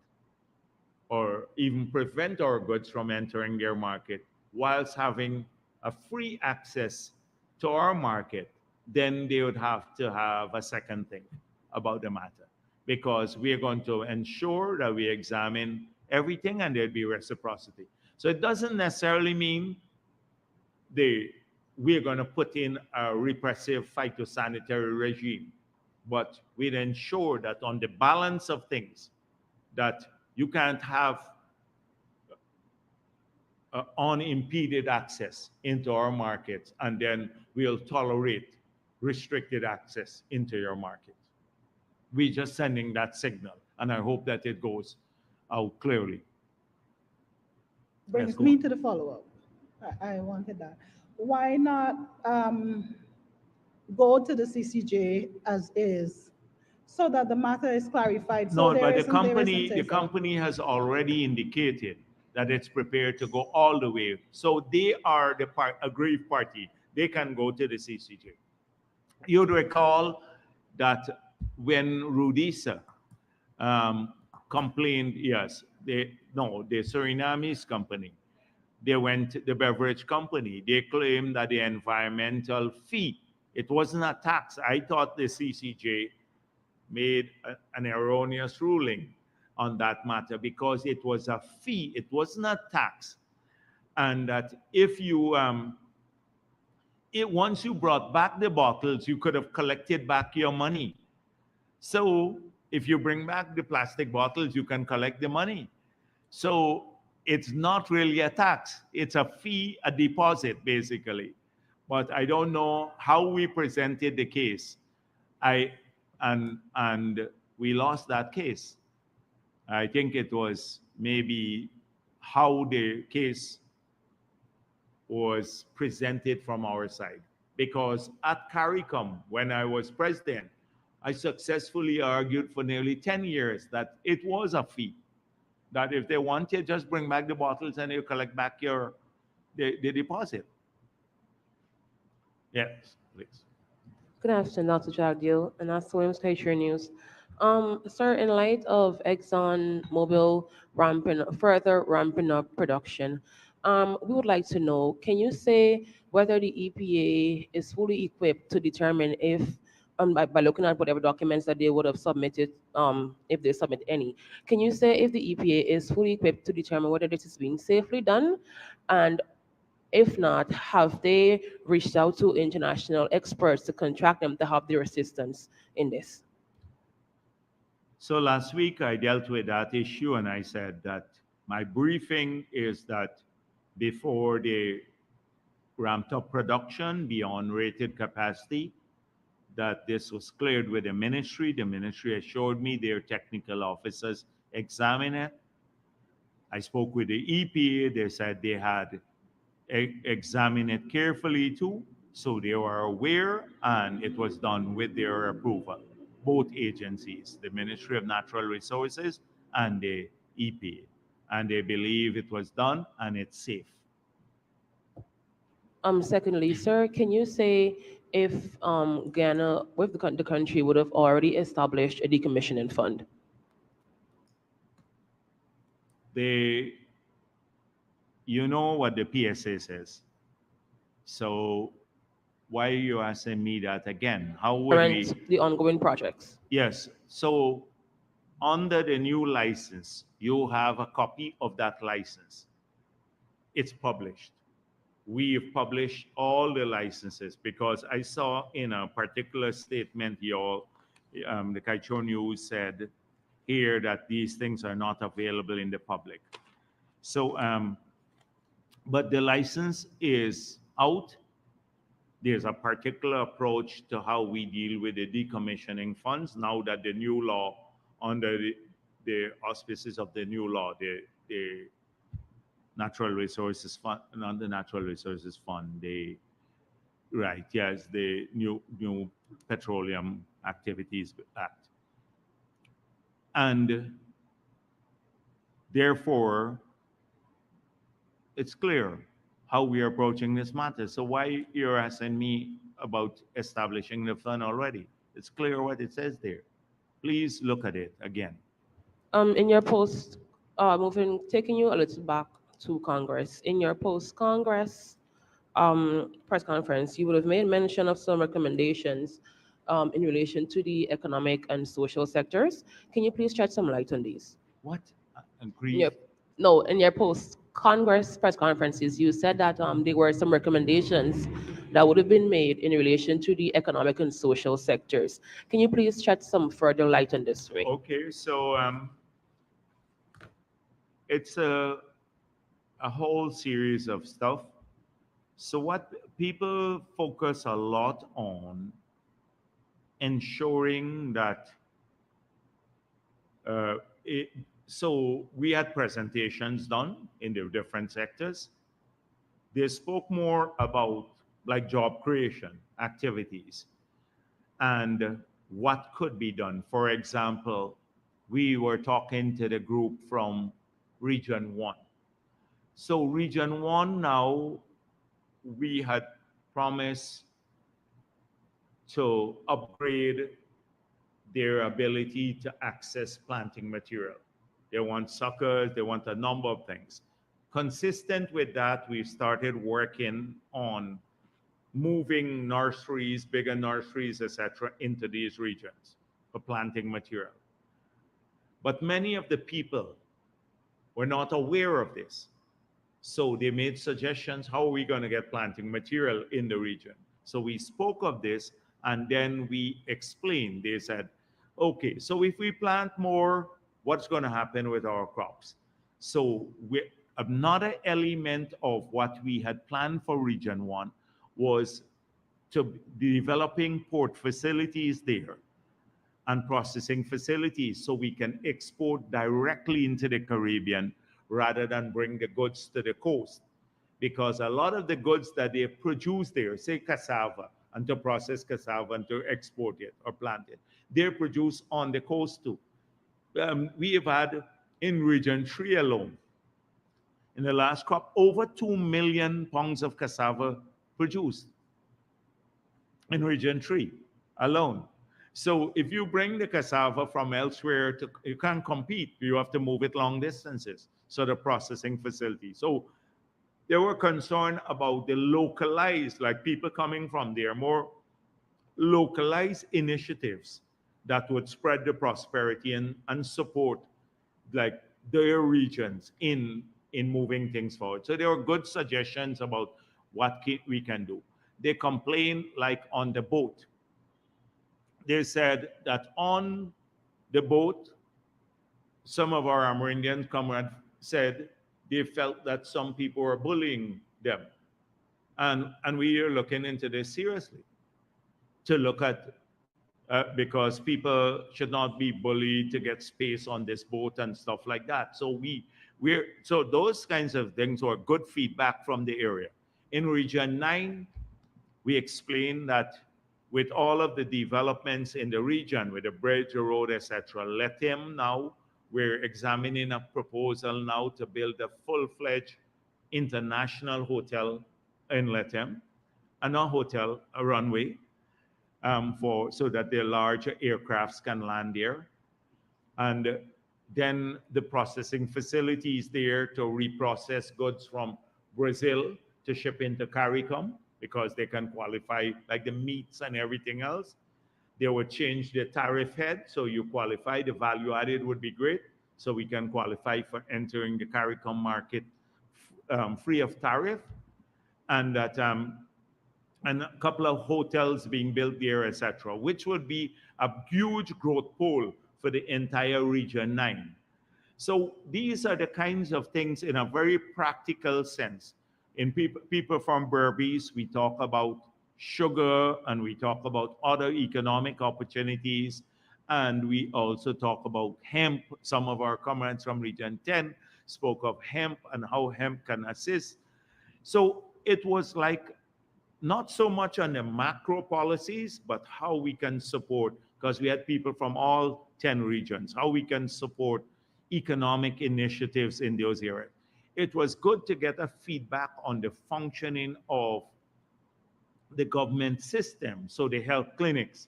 or even prevent our goods from entering their market whilst having a free access to our market, then they would have to have a second think about the matter, because we are going to ensure that we examine everything and there'd be reciprocity. So it doesn't necessarily mean we're going to put in a repressive phytosanitary regime, but we'd ensure that on the balance of things, that you can't have unimpeded access into our markets, and then we'll tolerate restricted access into your market. We're just sending that signal, and I hope that it goes out clearly. Brings go me on. to the follow-up. I wanted that. Why not go to the CCJ as is, so that the matter is clarified? So No, there but isn't, the company has already indicated that it's prepared to go all the way. So they are the aggrieved party. They can go to the CCJ. You'd recall that when Rudisa complained, yes, the Surinamese company, they went, the beverage company, they claimed that the environmental fee, it wasn't a tax. I thought the CCJ made an erroneous ruling on that matter, because it was a fee, it wasn't a tax. And that if you, once you brought back the bottles, you could have collected back your money. So if you bring back the plastic bottles, you can collect the money. So it's not really a tax, it's a fee, a deposit, basically. But I don't know how we presented the case. And we lost that case. I think it was maybe how the case was presented from our side. Because at CARICOM, when I was president, I successfully argued for nearly 10 years that it was a fee. That if they wanted, just bring back the bottles and you collect back the deposit. Yes, please. Good afternoon, Dr. Jagdeo, and that's Williams Culture News. Sir, in light of Exxon Mobil further ramping up production, we would like to know, can you say whether the EPA is fully equipped to determine if, by looking at whatever documents that they would have submitted, if they submit any, can you say if the EPA is fully equipped to determine whether this is being safely done? And if not, have they reached out to international experts to contract them to have their assistance in this? So last week I dealt with that issue, and I said that my briefing is that before they ramped up production beyond rated capacity, that this was cleared with the ministry. The ministry assured me their technical officers examined it. I spoke with the EPA. They said they had examined it carefully too, so they were aware, and it was done with their approval. Both agencies, the Ministry of Natural Resources and the EPA, and they believe it was done and it's safe. Secondly, sir, can you say if Ghana, with the country, would have already established a decommissioning fund? You know what the PSA says. So why are you asking me that again? How would we? The ongoing projects. Yes. So under the new license, you have a copy of that license. It's published. We've published all the licenses, because I saw in a particular statement the Kaicho News said here that these things are not available in the public. So but the license is out. There's a particular approach to how we deal with the decommissioning funds now that the new law, under the auspices of the new law, the Natural Resources Fund, not the Natural Resources Fund, the right, yes, the new Petroleum Activities Act, and therefore it's clear how we are approaching this matter. So why you're asking me about establishing the fund already? It's clear what it says there. Please look at it again. In your post, taking you a little back to Congress, in your post Congress press conference, you would have made mention of some recommendations in relation to the economic and social sectors. Can you please shed some light on these? What? In Agree? your, no, in your post Congress press conferences, you said that there were some recommendations that would have been made in relation to the economic and social sectors. Can you please shed some further light on this way? Okay, so it's a whole series of stuff. So what people focus a lot on ensuring that uh, it, so we had presentations done in the different sectors. They spoke more about like job creation activities and what could be done. For example, we were talking to the group from Region 1. So Region 1 now, we had promised to upgrade their ability to access planting material. They want suckers, they want a number of things. Consistent with that, we started working on moving nurseries, bigger nurseries, etc., into these regions for planting material. But many of the people were not aware of this. So they made suggestions, how are we going to get planting material in the region? So we spoke of this and then we explained. They said, okay, so if we plant more, what's going to happen with our crops? So another element of what we had planned for Region 1 was to developing port facilities there and processing facilities so we can export directly into the Caribbean rather than bring the goods to the coast. Because a lot of the goods that they produce there, say cassava, and to process cassava and to export it or plant it, they're produced on the coast too. We have had in Region 3 alone, in the last crop, over 2 million pounds of cassava produced in Region 3 alone. So if you bring the cassava from elsewhere, you can't compete. You have to move it long distances. So the processing facility. So they were concerned about the localized, like people coming from there, more localized initiatives that would spread the prosperity and support like their regions in moving things forward. So there were good suggestions about what we can do. They complained like on the boat. They said that on the boat, some of our Amerindian comrades said they felt that some people were bullying them. And we are looking into this seriously to look at, because people should not be bullied to get space on this boat and stuff like that. So so those kinds of things were good feedback from the area. In Region 9, we explained that with all of the developments in the region, with the bridge, the road, etc., let him now, we're examining a proposal now to build a full-fledged international hotel in Letem, and a hotel, a runway, so that the larger aircrafts can land there. And then the processing facilities there to reprocess goods from Brazil to ship into CARICOM because they can qualify like the meats and everything else. They would change the tariff head so you qualify. The value added would be great so we can qualify for entering the CARICOM market free of tariff. And that and a couple of hotels being built there, etc., which would be a huge growth pole for the entire Region 9. So these are the kinds of things in a very practical sense In people from Berbice, we talk about sugar and we talk about other economic opportunities. And we also talk about hemp. Some of our comrades from Region 10 spoke of hemp and how hemp can assist. So it was like not so much on the macro policies, but how we can support, because we had people from all 10 regions, how we can support economic initiatives in those areas. It was good to get a feedback on the functioning of the government system, so the health clinics.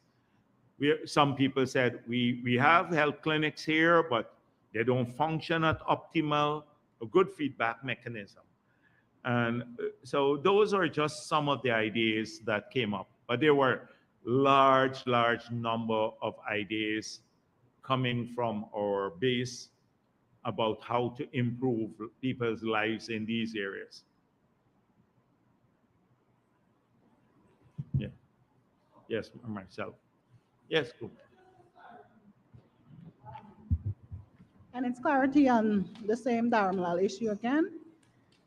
Some people said we have health clinics here, but they don't function at optimal, a good feedback mechanism. And so those are just some of the ideas that came up. But there were large number of ideas coming from our base about how to improve people's lives in these areas. Yeah. Yes, myself. Yes, cool. And it's clarity on the same Dharamlal issue again.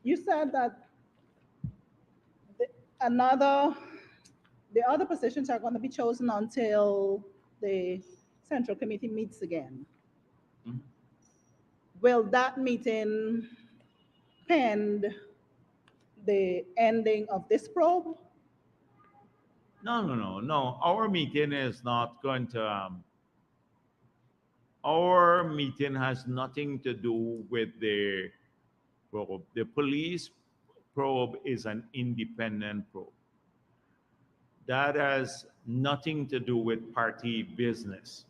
You said that the, another, the other positions are going to be chosen until the Central Committee meets again. Mhm. Will that meeting pend the ending of this probe? No. Our meeting is not going to. Our meeting has nothing to do with the probe. The police probe is an independent probe. That has nothing to do with party business.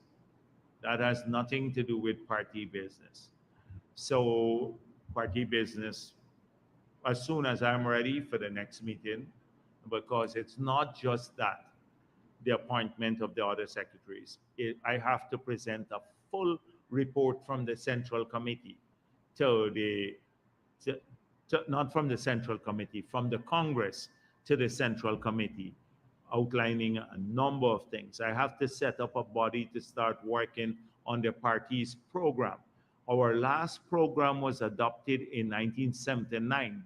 That has nothing to do with party business. So, party business, as soon as I'm ready for the next meeting, because it's not just that, the appointment of the other secretaries. I have to present a full report from the Central Committee to the, to, not from the Central Committee, from the Congress to the Central Committee, outlining a number of things. I have to set up a body to start working on the party's program. Our last program was adopted in 1979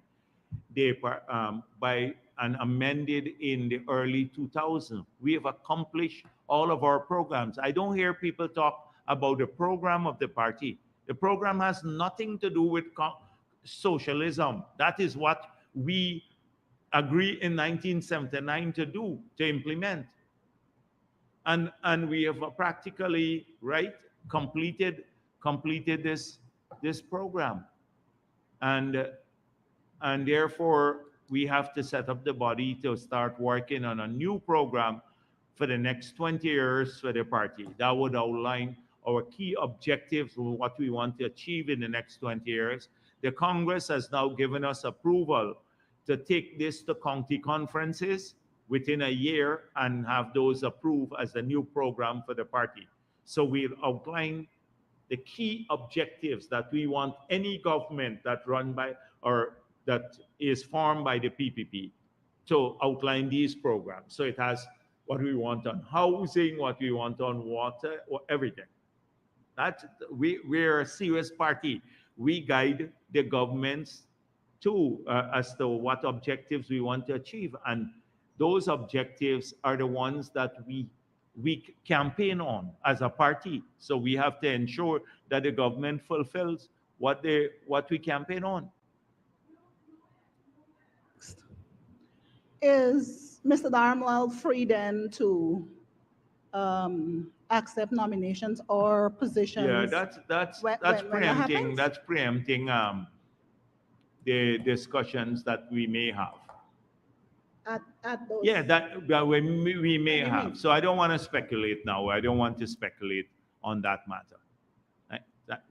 by and amended in the early 2000s. We have accomplished all of our programs. I don't hear people talk about the program of the party. The program has nothing to do with socialism. That is what we agree in 1979 to do, to implement. And we have practically, right, completed this program. And and therefore we have to set up the body to start working on a new program for the next 20 years for the party. That would outline our key objectives, what we want to achieve in the next 20 years. The Congress has now given us approval to take this to county conferences within a year and have those approved as a new program for the party. So we'll outline the key objectives that we want any government that run by or that is formed by the PPP to outline these programs. So it has what we want on housing, what we want on water, or everything. We're a serious party. We guide the governments to as to what objectives we want to achieve, and those objectives are the ones that we campaign on as a party. So we have to ensure that the government fulfills what we campaign on. Is Mr. Dharamlal free then to accept nominations or positions? Yeah, that's when preempting. happens? That's preempting the discussions that we may have. At those. Yeah, that we may What do you have. mean? So I don't want to speculate now. I don't want to speculate on that matter.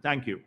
Thank you.